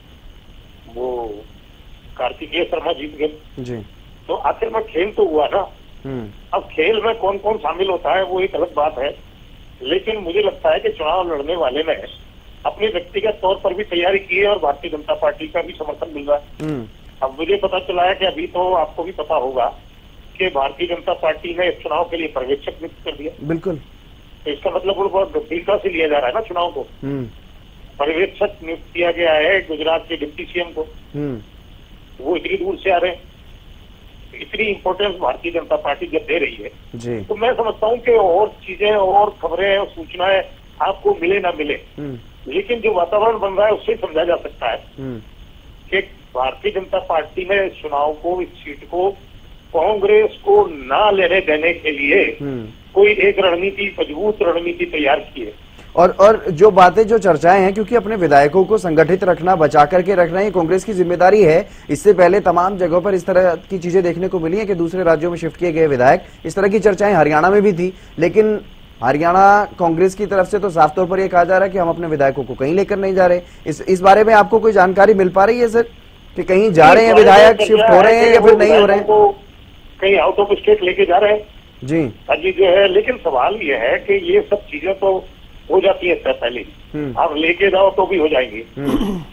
वो कार्तिकेय शर्मा जीत गए जी। तो आखिर में खेल तो हुआ ना। अब खेल में कौन कौन शामिल होता है वो एक अलग बात है, लेकिन मुझे लगता है कि चुनाव लड़ने वाले ने अपने व्यक्तिगत तौर पर भी तैयारी की है और भारतीय जनता पार्टी का भी समर्थन मिल रहा है। अब मुझे पता चला है कि अभी तो आपको भी पता होगा कि भारतीय जनता पार्टी ने इस चुनाव के लिए पर्यवेक्षक नियुक्त कर दिया। बिल्कुल। तो इसका मतलब वो बहुत गंभीरता से लिया जा रहा है ना चुनाव को। पर्यवेक्षक नियुक्त किया गया है गुजरात के डिप्टी सीएम को। वो इतनी दूर से आ रहे हैं, इतनी इंपॉर्टेंस भारतीय जनता पार्टी जब दे रही है जी। तो मैं समझता हूँ कि और चीजें और खबरें और सूचनाएं आपको मिले ना मिले, लेकिन जो वातावरण बन रहा है उससे समझा जा सकता है कि भारतीय जनता पार्टी ने चुनाव को, इस सीट को कांग्रेस को ना लेने देने के लिए कोई एक रणनीति, मजबूत रणनीति तैयार की है। और जो बातें, जो चर्चाएं हैं, क्योंकि अपने विधायकों को संगठित रखना, बचा करके रखना ये कांग्रेस की जिम्मेदारी है। इससे पहले तमाम जगहों पर इस तरह की चीजें देखने को मिली है कि दूसरे राज्यों में शिफ्ट किए गए विधायक, इस तरह की चर्चाएं हरियाणा में भी थी। लेकिन हरियाणा कांग्रेस की तरफ से तो साफ तौर पर यह कहा जा रहा है कि हम अपने विधायकों को कहीं लेकर नहीं जा रहे। इस बारे में आपको कोई जानकारी मिल पा रही है सर, कि कहीं जा रहे हैं विधायक, शिफ्ट हो रहे हैं या फिर नहीं हो रहे हैं? कहीं आउट ऑफ स्टेट लेके जा रहे हैं जी जी जो है। लेकिन सवाल ये है कि ये सब चीजें तो हो जाती है पहले, आप लेके जाओ तो भी हो जाएंगी,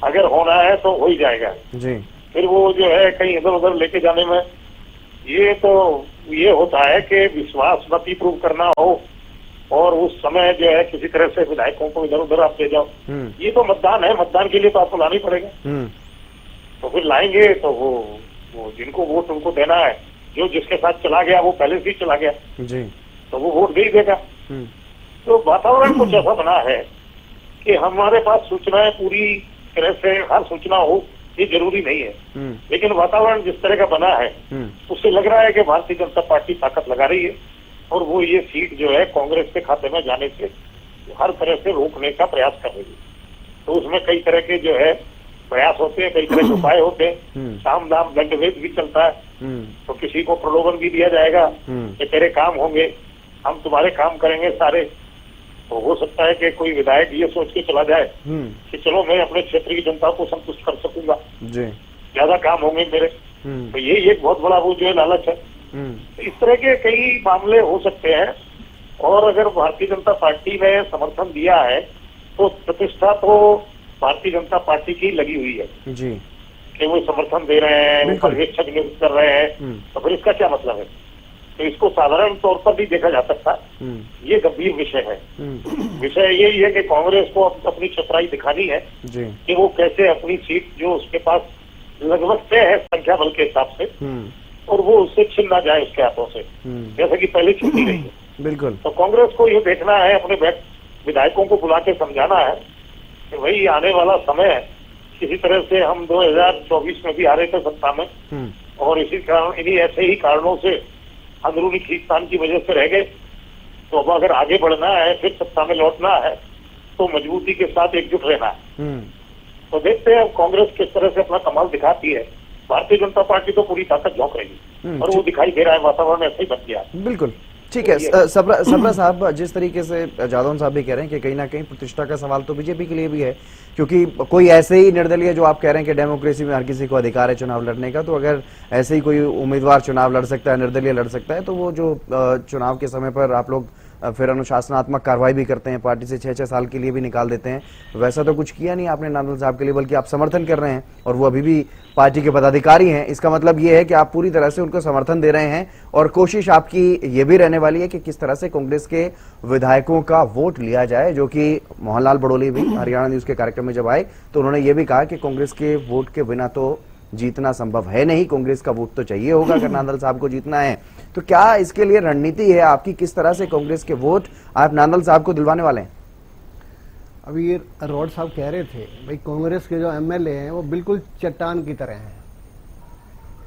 अगर होना है तो हो ही जाएगा जी। फिर वो जो है कहीं इधर उधर लेके जाने में ये होता है कि विश्वास मती प्रूव करना हो और उस समय जो है किसी तरह से विधायकों को इधर उधर आप ले जाओ। ये तो मतदान है, मतदान के लिए तो आपको लाना ही पड़ेगा। तो फिर लाएंगे तो वो जिनको वोट उनको देना है, जो जिसके साथ चला गया वो पहले से ही चला गया जी, तो वो वोट दे ही देगा। तो वातावरण कुछ ऐसा बना है कि हमारे पास सूचनाएं पूरी तरह से हर सूचना हो ये जरूरी नहीं है, लेकिन वातावरण जिस तरह का बना है उससे लग रहा है कि भारतीय जनता पार्टी ताकत लगा रही है और वो ये सीट जो है कांग्रेस के खाते में जाने से हर तरह से रोकने का प्रयास कर रही है। तो उसमें कई तरह के जो है प्रयास होते हैं, कई तरह के उपाय होते हैं, साम दाम दंड भेद भी चलता है। तो किसी को प्रलोभन भी दिया जाएगा कि तेरे काम होंगे, हम तुम्हारे काम करेंगे सारे। तो हो सकता है कि कोई विधायक ये सोच के चला जाए कि चलो मैं अपने क्षेत्र की जनता को संतुष्ट कर सकूंगा, ज्यादा काम होंगे मेरे। तो ये एक बहुत बड़ा वो जो है लालच है। तो इस तरह के कई मामले हो सकते हैं। और अगर भारतीय जनता पार्टी ने समर्थन दिया है तो प्रतिष्ठा तो भारतीय जनता पार्टी की लगी हुई है जी, कि वो समर्थन दे रहे हैं, वो पर्यवेक्षक नियुक्त कर रहे हैं। तो फिर इसका क्या मतलब है? तो इसको साधारण तौर पर भी देखा जा सकता, ये गंभीर विषय है। विषय यही है कि कांग्रेस को अपनी चतुराई दिखानी है कि वो कैसे अपनी सीट जो उसके पास लगभग तय है संख्या बल के हिसाब से, और वो उससे छिन ना जाए उसके हाथों से, जैसा कि पहले छूटी रही है। बिल्कुल। तो कांग्रेस को ये देखना है, अपने विधायकों को बुला के समझाना है कि भाई आने वाला समय है, किसी तरह से हम 2024 में भी आ रहे थे सत्ता में, और इसी कारण इन्हीं ऐसे ही कारणों से अंदरूनी खींचतान की वजह से रह गए। तो अब अगर आगे बढ़ना है, फिर सत्ता में लौटना है, तो मजबूती के साथ एकजुट रहना है। तो देखते हैं अब कांग्रेस किस तरह से अपना कमाल दिखाती है। भारतीय जनता पार्टी तो पूरी ताकत झोंक रही और वो दिखाई दे रहा है, वातावरण ऐसे ही बन गया। बिल्कुल ठीक है। सबरा साहब, जिस तरीके से जादौन साहब भी कह रहे हैं कि कहीं ना कहीं प्रतिष्ठा का सवाल तो बीजेपी के लिए भी है, क्योंकि कोई ऐसे ही निर्दलीय, जो आप कह रहे हैं कि डेमोक्रेसी में हर किसी को अधिकार है चुनाव लड़ने का, तो अगर ऐसे ही कोई उम्मीदवार चुनाव लड़ सकता है, निर्दलीय लड़ सकता है, तो वो जो चुनाव के समय पर आप लोग फिर अनुशासनात्मक कार्रवाई भी करते हैं, पार्टी से 6-6 साल के लिए भी निकाल देते हैं, वैसा तो कुछ किया नहीं आपने नांदल साहब के लिए, बल्कि आप समर्थन कर रहे हैं और वो अभी भी पार्टी के पदाधिकारी हैं। इसका मतलब ये है कि आप पूरी तरह से उनको समर्थन दे रहे हैं और कोशिश आपकी ये भी रहने वाली है कि किस तरह से कांग्रेस के विधायकों का वोट लिया जाए, जो कि मोहनलाल बड़ोली भी हरियाणा न्यूज के कार्यक्रम में जब आए तो उन्होंने ये भी कहा कि कांग्रेस के वोट के बिना तो जीतना संभव है नहीं, कांग्रेस का वोट तो चाहिए होगा अगर नांदल साहब को जीतना है। तो क्या इसके लिए रणनीति है आपकी, किस तरह से कांग्रेस के वोट आप नांदल साहब को दिलवाने वाले हैं? अभी ये रोड साहब कह रहे थे भाई कांग्रेस के जो एमएलए हैं वो बिल्कुल चट्टान की तरह हैं।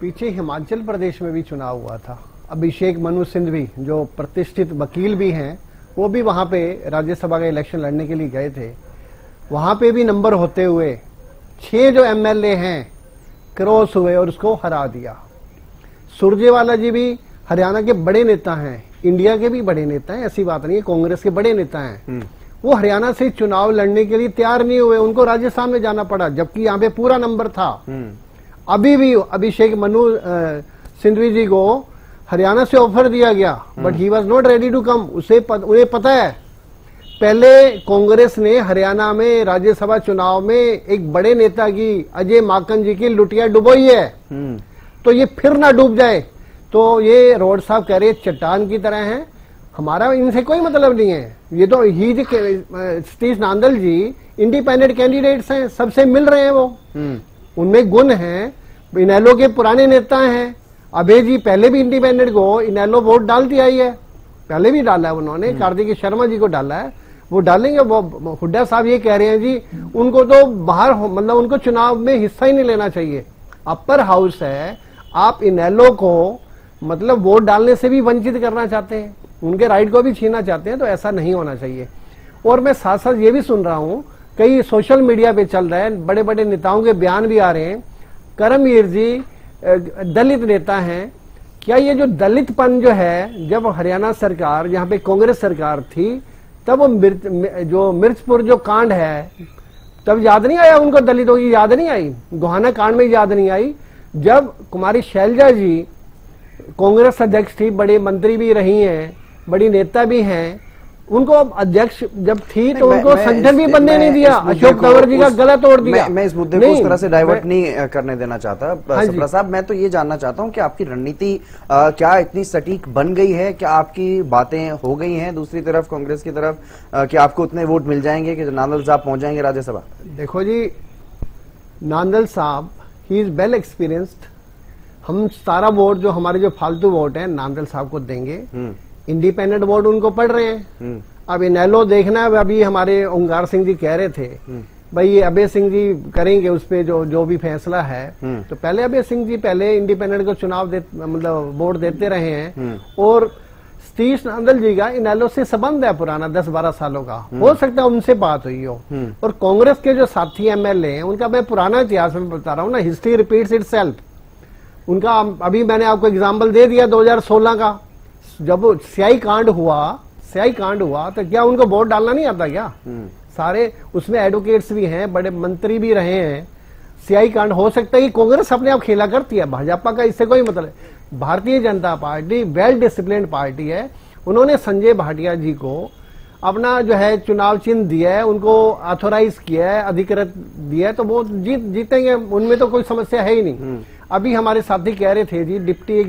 पीछे हिमाचल प्रदेश में भी चुनाव हुआ था, अभिषेक मनु सिंघवी जो प्रतिष्ठित वकील भी हैं, वो भी वहां पे राज्यसभा का इलेक्शन लड़ने के लिए गए थे। वहां पे भी नंबर होते हुए 6 जो एमएलए हैं क्रॉस हुए और उसको हरा दिया। सुरजेवाला जी भी हरियाणा के बड़े नेता हैं, इंडिया के भी बड़े नेता हैं, ऐसी बात नहीं है, कांग्रेस के बड़े नेता हैं। वो हरियाणा से चुनाव लड़ने के लिए तैयार नहीं हुए, उनको राजस्थान में जाना पड़ा, जबकि यहाँ पे पूरा नंबर था। अभी भी अभिषेक मनु सिंघवी जी को हरियाणा से ऑफर दिया गया, but he was not ready to come. उन्हें पता है पहले कांग्रेस ने हरियाणा में राज्यसभा चुनाव में एक बड़े नेता की, अजय माकन जी की लुटिया डुबोई है, तो ये फिर ना डूब जाए। तो ये रोड साहब कह रहे चट्टान की तरह हैं, हमारा इनसे कोई मतलब नहीं है। ये तो ही सतीश नांदल जी इंडिपेंडेंट कैंडिडेट्स हैं, सबसे मिल रहे हैं, वो उनमें गुण हैं, इनेलो के पुराने नेता हैं। अभय जी पहले भी इंडिपेंडेंट को इनेलो वोट डाल दिया ही है, पहले भी डाला है उन्होंने, कार्तिक शर्मा जी को डाला है, वो डालेंगे। वो हुड्डा साहब ये कह रहे हैं जी उनको तो बाहर, मतलब उनको चुनाव में हिस्सा ही नहीं लेना चाहिए, अपर हाउस है, आप इनेलो को मतलब वोट डालने से भी वंचित करना चाहते हैं, उनके राइट को भी छीनना चाहते हैं, तो ऐसा नहीं होना चाहिए। और मैं साथ साथ ये भी सुन रहा हूं, कई सोशल मीडिया पे चल रहा है, बड़े बड़े नेताओं के बयान भी आ रहे हैं, करमवीर जी दलित नेता हैं, क्या ये जो दलितपन जो है, जब हरियाणा सरकार यहाँ पे कांग्रेस सरकार थी तब वो जो मिर्चपुर जो कांड है तब याद नहीं आया उनको, दलितों की याद नहीं आई, गोहाना कांड में याद नहीं आई, जब कुमारी शैलजा जी कांग्रेस अध्यक्ष थी, बड़े मंत्री भी रही हैं, बड़ी नेता भी हैं, उनको अध्यक्ष जब थी तो उनको संगठन भी बनने नहीं दिया, अशोक तंवर जी का गला तोड़ दिया। मैं इस मुद्दे को उस तरह से डाइवर्ट नहीं करने देना चाहता। सप्रा साहब, मैं तो ये जानना चाहता हूं कि आपकी रणनीति क्या इतनी सटीक बन गई है, क्या आपकी बातें हो गई हैं दूसरी तरफ कांग्रेस की तरफ, कि आपको उतने वोट मिल जाएंगे कि नांदल साहब पहुंच जाएंगे राज्यसभा? देखो जी, नांदल साहब ही इज वेल एक्सपीरियंस्ड, हम सारा वोट जो हमारे जो फालतू वोट है नांदल साहब को देंगे, इंडिपेंडेंट वोट उनको पड़ रहे हैं। अब इनेलो देखना है, अभी हमारे ओंकार सिंह जी कह रहे थे भाई ये अभय सिंह जी करेंगे उस पे जो भी फैसला है, तो पहले अभय सिंह जी पहले इंडिपेंडेंट को चुनाव मतलब वोट देते रहे हैं, और सतीश नांदल जी का इनेलो से संबंध है पुराना 10-12 सालों का, हो सकता है उनसे बात हुई हो। और कांग्रेस के जो साथी एमएलए हैं उनका मैं पुराना इतिहास में बता रहा हूँ ना, हिस्ट्री रिपीट्स इटसेल्फ। उनका अभी मैंने आपको एग्जाम्पल दे दिया 2016 का, जब स्याही कांड हुआ तो क्या उनको वोट डालना नहीं आता क्या? सारे उसमें एडवोकेट्स भी हैं, बड़े मंत्री भी रहे हैं। स्याही कांड हो सकता है कि कांग्रेस अपने आप खेला करती है, भाजपा का इससे कोई मतलब। Bharatiya Janata party well discipline party है, उन्होंने संजय भाटिया जी को अपना जो है चुनाव चिन्ह दिया है, उनको ऑथोराइज किया है, अधिकृत दिया है, तो वो जीतेंगे, उनमें तो कोई समस्या है ही नहीं। अभी हमारे साथी कह रहे थे जी, डिप्टी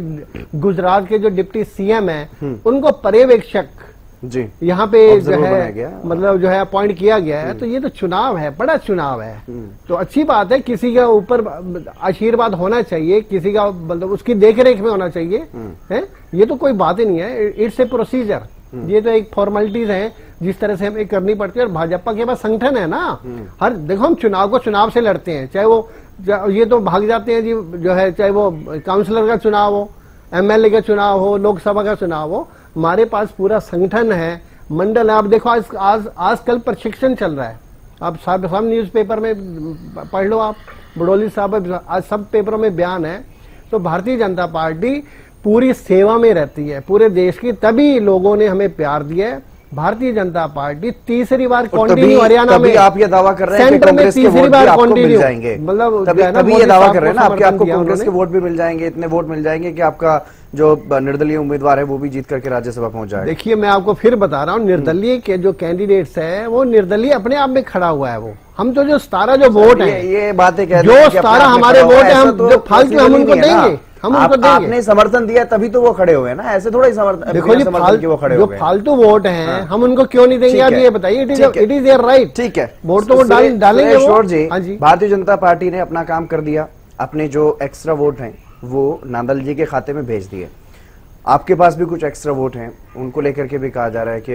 गुजरात के जो डिप्टी सीएम है उनको पर्यवेक्षक जी यहाँ पे जो है मतलब जो है अपॉइंट किया गया है, तो ये तो चुनाव है, बड़ा चुनाव है, तो अच्छी बात है, किसी का ऊपर आशीर्वाद होना चाहिए, किसी का मतलब उसकी देखरेख में होना चाहिए, है ये तो कोई बात ही नहीं है, इट्स ए प्रोसीजर, ये तो एक फॉर्मेलिटीज है जिस तरह से हमें करनी पड़ती है। और भाजपा के पास संगठन है ना, हर देखो हम चुनाव को चुनाव से लड़ते हैं, चाहे वो ये तो भाग जाते हैं जी जो है, चाहे वो काउंसलर का चुनाव हो, एमएलए का चुनाव हो, लोकसभा का चुनाव हो, हमारे पास पूरा संगठन है, मंडल है। आप देखो आजकल प्रशिक्षण चल रहा है, आप सब न्यूज़पेपर में पढ़ लो, आप बड़ोली साहब आज सब पेपरों में बयान है। तो भारतीय जनता पार्टी पूरी सेवा में रहती है पूरे देश की, तभी लोगों ने हमें प्यार दिया है। भारतीय जनता पार्टी तीसरी बार कंटिन्यू हरियाणा में, आप ये दावा कर रहे हैं कि कांग्रेस के वोट भी आपको मिल जाएंगे, मतलब तभी ये दावा कर रहे हैं ना आपको कांग्रेस के वोट भी मिल जाएंगे, इतने वोट मिल जाएंगे कि आपका जो निर्दलीय उम्मीदवार है वो भी जीत करके राज्यसभा पहुंच जाएगा। देखिए मैं आपको फिर बता रहा हूँ, निर्दलीय के जो कैंडिडेट्स है वो निर्दलीय अपने आप में खड़ा हुआ है, वो हम तो जो 17 जो वोट है, ये बातें जो 17 हमारे वोट है, हम जो फालतू हम उनको देंगे, हम उनको देंगे। आपने समर्थन दिया तभी तो वो खड़े हुए ना, ऐसे थोड़ा ही समर्थन। देखो जी, जो फालतू वोट हैं हम उनको क्यों नहीं देंगे, आप ये बताइए। इट इज देयर राइट, ठीक है, वोट तो वो डालेंगे। भारतीय जनता पार्टी ने अपना काम कर दिया, अपने जो एक्स्ट्रा वोट हैं वो नांदल जी के खाते में भेज दिए। आपके पास भी कुछ एक्स्ट्रा वोट हैं, उनको लेकर के भी कहा जा रहा है कि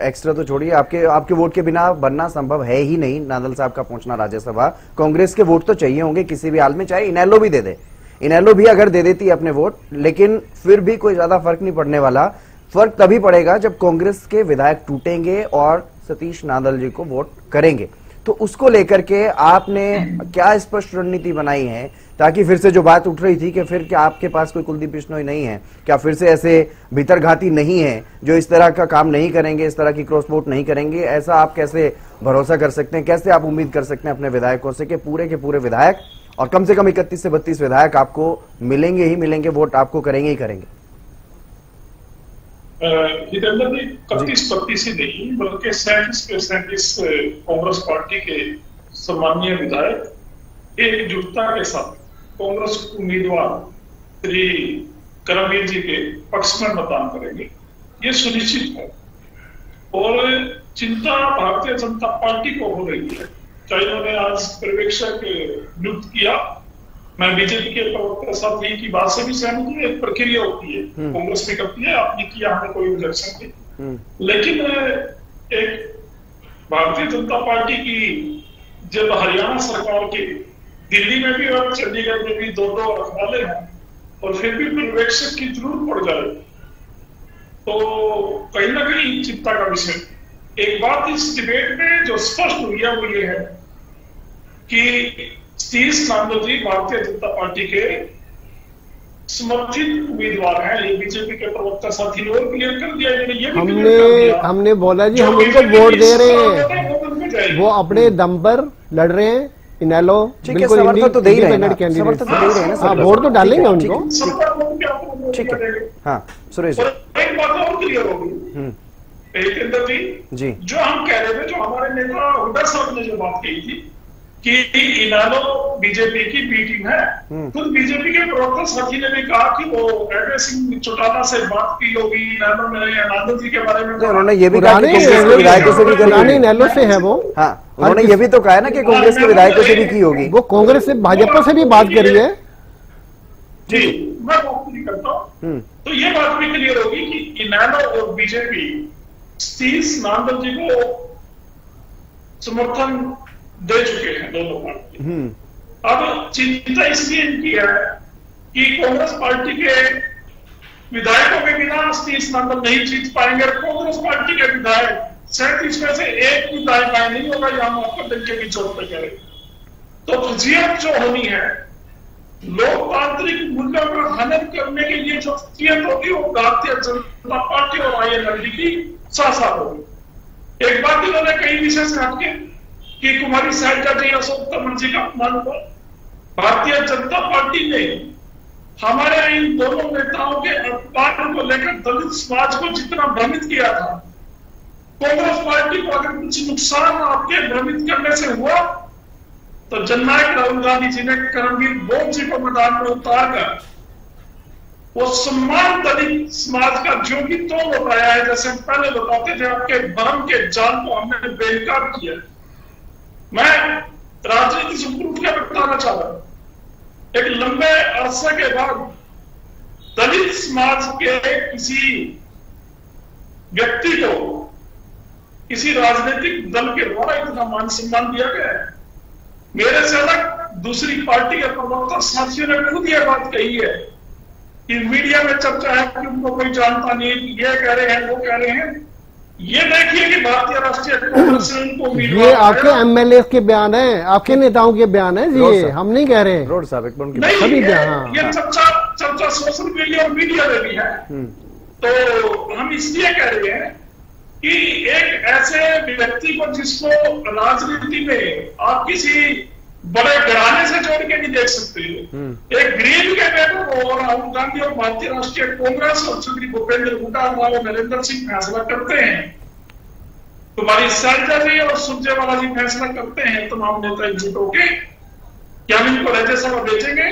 एक्स्ट्रा तो छोड़िए, आपके वोट के बिना बनना संभव है ही नहीं नांदल साहब का पहुंचना राज्यसभा। कांग्रेस के वोट तो चाहिए होंगे किसी भी हाल में, चाहे इनेलो भी दे दे, इनेलो भी अगर दे देती है अपने वोट, लेकिन फिर भी कोई ज्यादा फर्क नहीं पड़ने वाला। फर्क तभी पड़ेगा जब कांग्रेस के विधायक टूटेंगे और सतीश नांदल जी को वोट करेंगे। तो उसको लेकर के आपने क्या स्पष्ट रणनीति बनाई है, ताकि फिर से जो बात उठ रही थी कि फिर क्या आपके पास कोई कुलदीप बिश्नोई नहीं है, क्या फिर से ऐसे भीतरघाती नहीं है जो इस तरह का काम नहीं करेंगे, इस तरह की क्रॉस वोट नहीं करेंगे, ऐसा आप कैसे भरोसा कर सकते हैं, कैसे आप उम्मीद कर सकते हैं अपने विधायकों से कि पूरे के पूरे विधायक और कम से कम 31 से 32 विधायक आपको मिलेंगे ही मिलेंगे, वोट आपको करेंगे ही करेंगे? हितेंद्र जी, 31-32 ही नहीं बल्कि 37 कांग्रेस पार्टी के सम्मानीय विधायक एकजुटता के साथ कांग्रेस उम्मीदवार श्री करमवीर जी के पक्ष में मतदान करेंगे, ये सुनिश्चित है। और चिंता भारतीय जनता पार्टी को हो रही है, चाहे उन्होंने आज पर्यवेक्षक नियुक्त किया, मैं बीजेपी के प्रवक्ता साथ यही की बात से भी सहमत हूँ, एक प्रक्रिया होती है, कांग्रेस भी करती है, आपने किया, हमें कोई ऑब्जेक्शन नहीं। लेकिन एक भारतीय जनता पार्टी की जब हरियाणा सरकार के दिल्ली में भी और चंडीगढ़ में भी 2-2 रखवाले हैं और फिर भी पर्यवेक्षक की जरूरत पड़ जाए तो कहीं ना कहीं चिंता का विषय। एक बात इस डिबेट में जो स्पष्ट हुई है वो ये है कि सतीश नांदल जी भारतीय जनता पार्टी के समर्थित उम्मीदवार हैं। ये बीजेपी के प्रवक्ता साथी ने और क्लियर कर दिया, ये भी हमने बोला जी हम उनको वोट दे रहे हैं, वो अपने दम पर लड़ रहे हैं। इनेलो बिल्कुल समर्थन तो दे ही रहे हैं, कैंडिडेट, हाँ, वोट तो डालेंगे उनको। ठीक है, हाँ सुरेश जी। एक बात और क्लियर होगी जितेंद्र जी, जो हम कह रहे थे, जो हमारे नेता हुड्डा साहब ने जो बात कही थी कि इनेलो बीजेपी की बी टीम है, खुद बीजेपी के प्रवक्ता साथी ने भी कहा कि वो अजय सिंह चौटाला से बात की होगी इनेलो में नांदल जी के बारे में। उन्होंने ये भी कहा कि कांग्रेस के विधायकों से भी करी होगी। इनेलो से है वो, हाँ उन्होंने ये भी तो कहा है ना कि कांग्रेस के विधायकों से भी की होगी। वो कांग्रेस से भाजपा से भी बात करी है जी, मैं बात नहीं करता हूँ। तो ये बात भी क्लियर होगी कि इनेलो और बीजेपी सतीश नांदल जी को समर्थन दे चुके हैं दोनों पार्टी। अब चिंता इसलिए इनकी है कि कांग्रेस पार्टी के विधायकों के बिना सतीश नांदल नहीं जीत पाएंगे। कांग्रेस पार्टी के विधायक 37 में से एक विधायक नहीं होगा, यहाँ आपको दिल के बीच पे करें तो फजीयत जो होनी है, लोकतांत्रिक मूल्यों का हनन करने के लिए जो फजीयत होगी वो भारतीय जनता पार्टी और INLD की साथ साथ होगी। एक बात इन्होंने कई विषय से हटके कि कुमारी साहित्या जी अशोक तमन जी का अपमान हुआ। भारतीय जनता पार्टी ने हमारे इन दोनों नेताओं के अपमान को लेकर दलित समाज को जितना भ्रमित किया था, कांग्रेस पार्टी को अगर कुछ नुकसान आपके भ्रमित करने से हुआ तो जननायक राहुल गांधी जी ने करमवीर बोध जी को मैदान में उतारकर वो सम्मान दलित समाज का जो भी तो बताया है, जैसे हम पहले बताते थे, आपके भ्रम के जाल को हमने बेनकाब किया। मैं राजनीति से उठ के बताना चाह रहा हूं, एक लंबे अरसे के बाद दलित समाज के किसी व्यक्ति को किसी राजनीतिक दल के द्वारा इतना मान सम्मान दिया गया है। मेरे से अलग दूसरी पार्टी के प्रवक्ता साथियों ने खुद यह बात कही है कि मीडिया में चर्चा है कि उनको कोई जानता नहीं, ये कह रहे हैं वो कह रहे हैं। ये देखिए कि भारतीय राष्ट्रीय कांग्रेस ने उनको, ये आपके MLA के बयान है, आपके नेताओं के बयान है जी, हम नहीं कह रहे। रोड साहब एक नहीं, ये चर्चा सोशल मीडिया और मीडिया में भी है। तो हम इसलिए कह रहे हैं कि एक ऐसे व्यक्ति को जिसको राजनीति में आप किसी बड़े घराने से जोड़ के नहीं देख सकते, एक गरीब के बेटों को और राहुल गांधी और भारतीय राष्ट्रीय कांग्रेस और श्री भूपेंद्र हुड्डा और नरेंद्र सिंह फैसला करते हैं, तुम्हारी साहित्या जी और सुरजेवाला जी फैसला करते हैं, तमाम नेता एकजुट होके क्या हम इनको राज्यसभा भेजेंगे?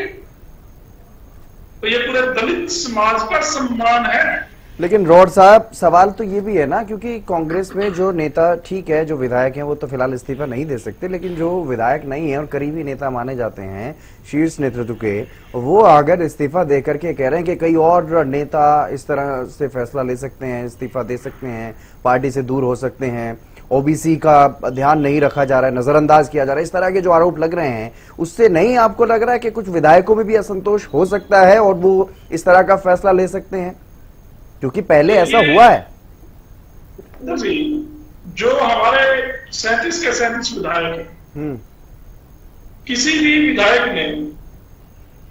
तो ये पूरे दलित समाज का सम्मान है। लेकिन रोड साहब सवाल तो ये भी है ना, क्योंकि कांग्रेस में जो नेता ठीक है, जो विधायक हैं वो तो फिलहाल इस्तीफा नहीं दे सकते, लेकिन जो विधायक नहीं है और करीबी नेता माने जाते हैं शीर्ष नेतृत्व के, वो अगर इस्तीफा दे करके कह रहे हैं कि कई और नेता इस तरह से फैसला ले सकते हैं, इस्तीफा दे सकते हैं, पार्टी से दूर हो सकते हैं, ओबीसी का ध्यान नहीं रखा जा रहा है, नजरअंदाज किया जा रहा है, इस तरह के जो आरोप लग रहे हैं, उससे नहीं आपको लग रहा है कि कुछ विधायकों में भी असंतोष हो सकता है और वो इस तरह का फैसला ले सकते हैं? क्योंकि पहले ऐसा हुआ है। जो हमारे 37 के 37 विधायक हैं, किसी भी विधायक ने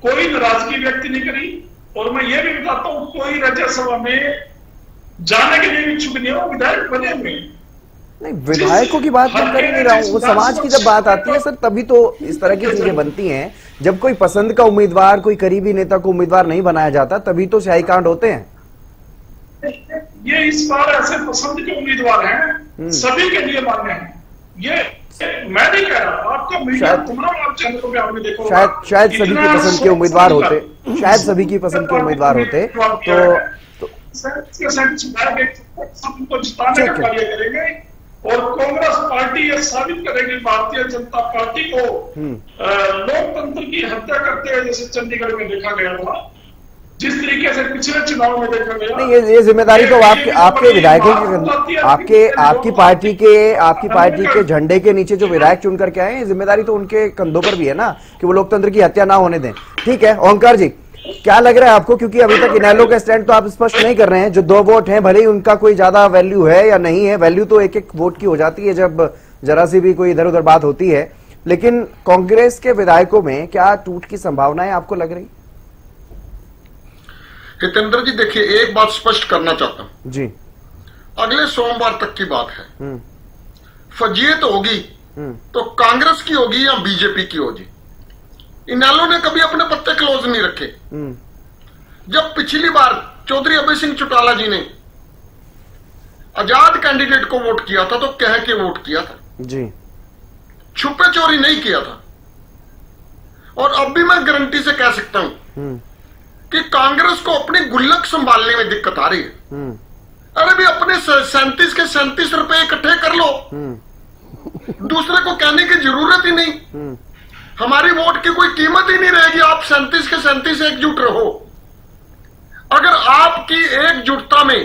कोई नाराजगी व्यक्त नहीं करी, और मैं ये भी बताता हूं कोई राज्यसभा में जाने के लिए इच्छुक नहीं हो, विधायक बने हुए। नहीं, विधायकों की बात मैं कर ही नहीं रहा हूं, वो समाज की जब बात आती है सर तभी तो इस तरह की चीजें बनती हैं। जब कोई पसंद का उम्मीदवार, कोई करीबी नेता को उम्मीदवार नहीं बनाया जाता, तभी तो स्याही कांड होते हैं। ये इस बार ऐसे पसंद के उम्मीदवार हैं, सभी के लिए मान्य हैं। ये मैं नहीं कह रहा, आपका मीडिया तमाम आप चैनलों पे आपने देखो, शायद सभी की पसंद के उम्मीदवार होते, शायद सभी की पसंद के उम्मीदवार होते तो सबको जिताने का कार्य करेंगे। और कांग्रेस पार्टी ये साबित करेगी भारतीय जनता पार्टी को लोकतंत्र की हत्या करते हुए, जैसे चंडीगढ़ में देखा गया था, जिस तरीके से पिछले चुनाव में देखा गया। नहीं, ये जिम्मेदारी तो आपके विधायकों की, आपकी पार्टी के झंडे के नीचे जो विधायक चुन करके आए हैं, जिम्मेदारी तो उनके कंधों पर भी है ना कि वो लोकतंत्र की हत्या ना होने दें। ठीक है ओंकार जी, क्या लग रहा है आपको, क्योंकि अभी तक इनेलो का स्टैंड तो आप स्पष्ट नहीं कर रहे हैं, जो 2 वोट हैं भले ही उनका कोई ज्यादा वैल्यू है या नहीं है, वैल्यू तो एक वोट की हो जाती है जब जरा सी भी कोई इधर उधर बात होती है, लेकिन कांग्रेस के विधायकों में क्या टूट की संभावनाएं आपको लग रही? हितेंद्र जी देखिए, एक बात स्पष्ट करना चाहता हूं जी, अगले सोमवार तक की बात है। फजीयत होगी तो कांग्रेस की होगी या बीजेपी की होगी। इनेलो ने कभी अपने पत्ते क्लोज नहीं रखे। जब पिछली बार चौधरी अभय सिंह चौटाला जी ने आजाद कैंडिडेट को वोट किया था तो कह के वोट किया था जी, छुपे चोरी नहीं किया था। और अब भी मैं गारंटी से कह सकता हूं कि कांग्रेस को अपनी गुल्लक संभालने में दिक्कत आ रही है। अरे भी अपने 37 के 37 रुपए इकट्ठे कर लो, दूसरे को कहने की जरूरत ही नहीं। हमारी वोट की कोई कीमत ही नहीं रहेगी, आप 37 के 37 एकजुट रहो। अगर आपकी एकजुटता में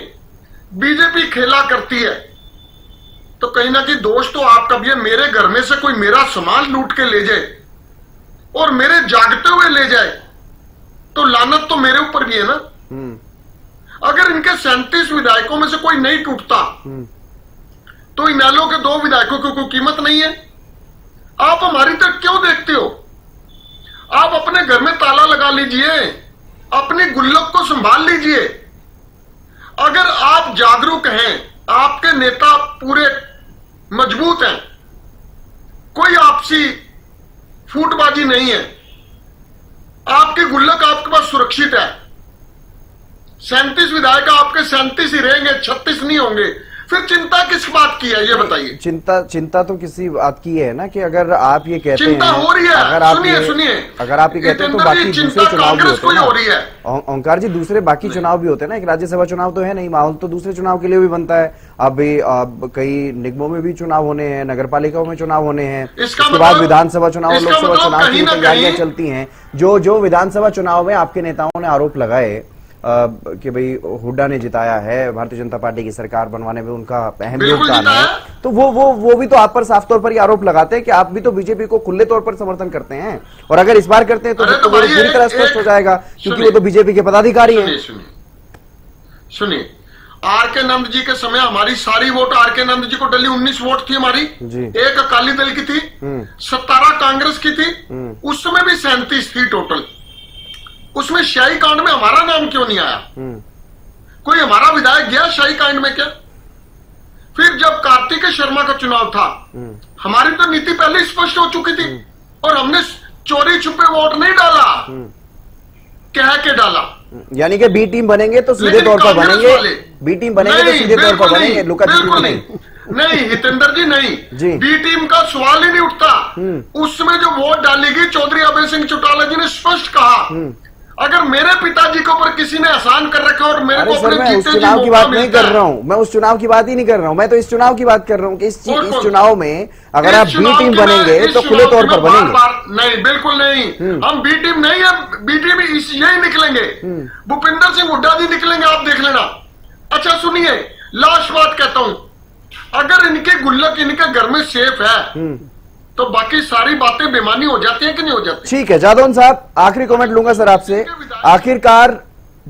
बीजेपी खेला करती है तो कहीं ना कहीं दोष तो आपका भी है। मेरे घर में से कोई मेरा सामान लूट के ले जाए और मेरे जागते हुए ले जाए तो लानत तो मेरे ऊपर भी है ना। अगर इनके 37 विधायकों में से कोई नहीं टूटता तो इनेलो के 2 विधायकों की कोई कीमत नहीं है। आप हमारी तरफ क्यों देखते हो? आप अपने घर में ताला लगा लीजिए, अपनी गुल्लक को संभाल लीजिए। अगर आप जागरूक हैं, आपके नेता पूरे मजबूत हैं, कोई आपसी फूटबाजी नहीं है, आपकी गुल्लक आपके पास सुरक्षित है, 37 विधायक आपके 37 ही रहेंगे, 36 नहीं होंगे, फिर चिंता किस बात की है ये बताइए। चिंता तो किसी बात की है ना कि अगर आप ये कहते हैं, चिंता हो रही है, अगर आप सुनिए अगर आप ये कहते हैं तो बाकी दूसरे चुनाव भी होते हैं हो रही है। ओंकार जी, दूसरे बाकी चुनाव भी होते हैं ना, एक राज्यसभा चुनाव तो है नहीं, माहौल तो दूसरे चुनाव के लिए भी बनता है। अब कई निगमों में भी चुनाव होने हैं, नगर पालिकाओं में चुनाव होने हैं, उसके बाद विधानसभा चुनाव, लोकसभा चुनाव की तैयारियां चलती हैं। जो विधानसभा चुनाव में आपके नेताओं ने आरोप लगाए कि भाई हुड्डा ने जिताया है, भारतीय जनता पार्टी की सरकार बनवाने में उनका अहम योगदान है, तो वो भी तो आप पर साफ तौर पर ये आरोप लगाते हैं कि आप भी तो बीजेपी को खुले तौर पर समर्थन करते हैं, और अगर इस बार करते हैं तो पूरी तरह स्पष्ट हो जाएगा क्योंकि वो तो बीजेपी के पदाधिकारी हैं। सुनिए, आर.के. नंद जी के समय हमारी सारी वोट आर.के. नंद जी को डली, 19 वोट थी हमारी, एक अकाली दल की थी, 17 कांग्रेस की थी, उस समय भी 37 थी टोटल। उसमें शाही कांड में हमारा नाम क्यों नहीं आया? कोई हमारा विधायक गया शाही कांड में क्या? फिर जब कार्तिकेय शर्मा का चुनाव था, हमारी तो नीति पहले ही स्पष्ट हो चुकी थी और हमने चोरी छुपे वोट नहीं डाला, कह के डाला। यानी कि बी टीम बनेंगे तो सीधे तौर पर बनेंगे, बी टीम बनेंगे तो सीधे तौर पर बनेंगे, लुका छुपी नहीं। नहीं हितेंद्र जी, नहीं, बी टीम का सवाल ही नहीं उठता। उसमें जो वोट डाली गई, चौधरी अभय सिंह चौटाला जी ने स्पष्ट कहा, अगर मेरे पिताजी के ऊपर किसी ने एहसान कर रखा और मेरे को अपने मैं उस चुनाव की बात नहीं कर रहा हूं, मैं उस चुनाव की बात ही नहीं कर रहा हूं, मैं तो इस चुनाव की बात कर रहा हूं कि इस चुनाव में अगर आप बी टीम बनेंगे तो खुले तौर पर बनेंगे। नहीं, बिल्कुल नहीं, हम बी टीम नहीं है, बी टीम यही निकलेंगे, भूपिंदर सिंह हुड्डा जी निकलेंगे, आप देख लेना। अच्छा सुनिए, लास्ट बात कहता हूं, अगर इनके गुल्लक इनके घर में सेफ है तो बाकी सारी बातें बेमानी हो जाती हैं कि नहीं हो जाती? ठीक है जादौन साहब, आखिरी कमेंट लूंगा सर आपसे, आखिरकार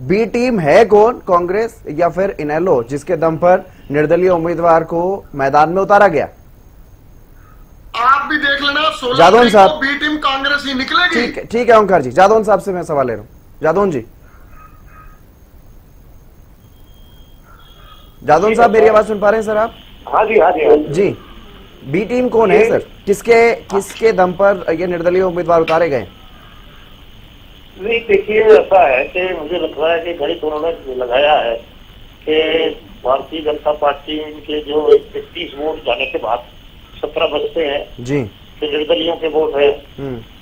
बी टीम है कौन, कांग्रेस या फिर इनेलो, जिसके दम पर निर्दलीय उम्मीदवार को मैदान में उतारा गया? आप भी देख लेना, 16 जादौन साहब, बी टीम कांग्रेस ही निकलेगी। ठीक है ओंकार जी, जादौन साहब से मैं सवाल ले रहा हूं। जादौन जी, जादौन साहब मेरी आवाज सुन पा रहे हैं सर आप? हाँ जी, हाँ जी, जी, बी टीम कौन है सर, किसके दम पर ये निर्दलीय उम्मीदवार उतारे गए? नहीं देखिए, ऐसा है कि मुझे लग रहा है कि गणित उन्होंने लगाया है कि भारतीय जनता पार्टी के जो 31 वोट जाने के बाद 17 बचते हैं जी, फिर निर्दलियों के वोट है,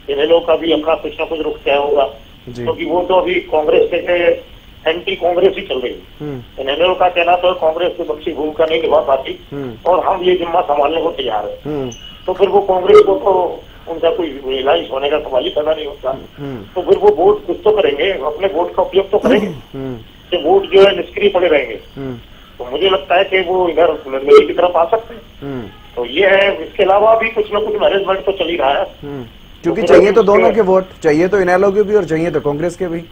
इनेलो का भी अपना कुछ ना कुछ रुख तय होगा, क्योंकि वो तो अभी कांग्रेस के एंटी कांग्रेस ही चल रही है। इनेलो का कहना तो कांग्रेस की बख्शी भूमिका नहीं निभा पाती और हम ये जिम्मा संभालने को तैयार है, तो फिर वो कांग्रेस को तो उनका कोई रिलायंस होने का सवाल ही पैदा नहीं होता। तो फिर वो वोट कुछ तो करेंगे, अपने वोट का उपयोग तो करेंगे, कि वोट जो है निष्क्रिय पड़े रहेंगे। तो मुझे लगता है कि वो इधर निर्दलीय की तरफ आ सकते हैं। तो ये है, इसके अलावा भी कुछ ना कुछ मैनेजमेंट तो चल ही रहा है। क्योंकि चाहिए तो दोनों के वोट, चाहिए तो इनेलो के भी और चाहिए तो कांग्रेस के भी।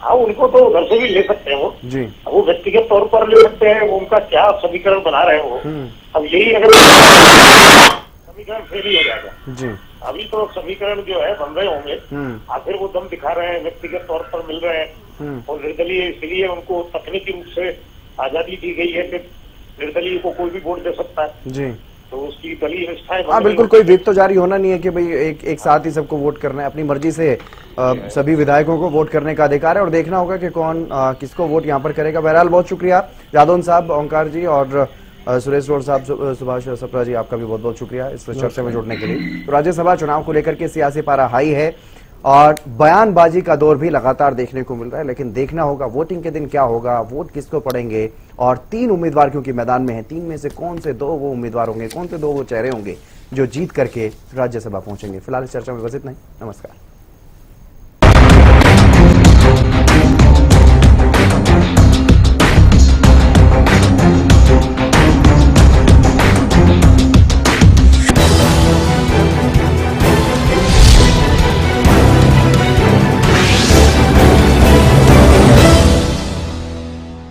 हाँ, उनको तो उधर से भी ले सकते हैं वो जी, वो व्यक्तिगत तौर पर ले सकते हैं। वो उनका क्या समीकरण बना रहे हैं वो, अब यही अगर समीकरण फेल ही हो जाएगा जी। अभी तो समीकरण जो है बन रहे होंगे, आखिर वो दम दिखा रहे हैं, व्यक्तिगत तौर पर मिल रहे हैं और निर्दलीय, इसलिए उनको तकनीकी रूप से आजादी दी गई है कि निर्दलीय को कोई भी वोट दे सकता है जी। तो उसकी दलीय निष्ठाएं। हाँ बिल्कुल, कोई व्हिप तो जारी होना नहीं है कि भाई एक साथ ही सबको वोट करना है। अपनी मर्जी से सभी विधायकों को वोट करने का अधिकार है और देखना होगा कि कौन किसको वोट यहाँ पर करेगा। बहरहाल बहुत शुक्रिया जादौन साहब, ओंकार जी और सुरेश रोड साहब, सुभाष सप्रा जी, आपका भी बहुत बहुत शुक्रिया इस चर्चा में जुड़ने के लिए। तो राज्यसभा चुनाव को लेकर के सियासी पारा हाई है और बयानबाजी का दौर भी लगातार देखने को मिल रहा है, लेकिन देखना होगा वोटिंग के दिन क्या होगा, वोट किसको पड़ेंगे और 3 उम्मीदवार क्योंकि मैदान में हैं, 3 में से कौन से 2 वो उम्मीदवार होंगे, कौन से 2 वो चेहरे होंगे जो जीत करके राज्यसभा पहुंचेंगे। फिलहाल इस चर्चा में बस इतना ही। नमस्कार।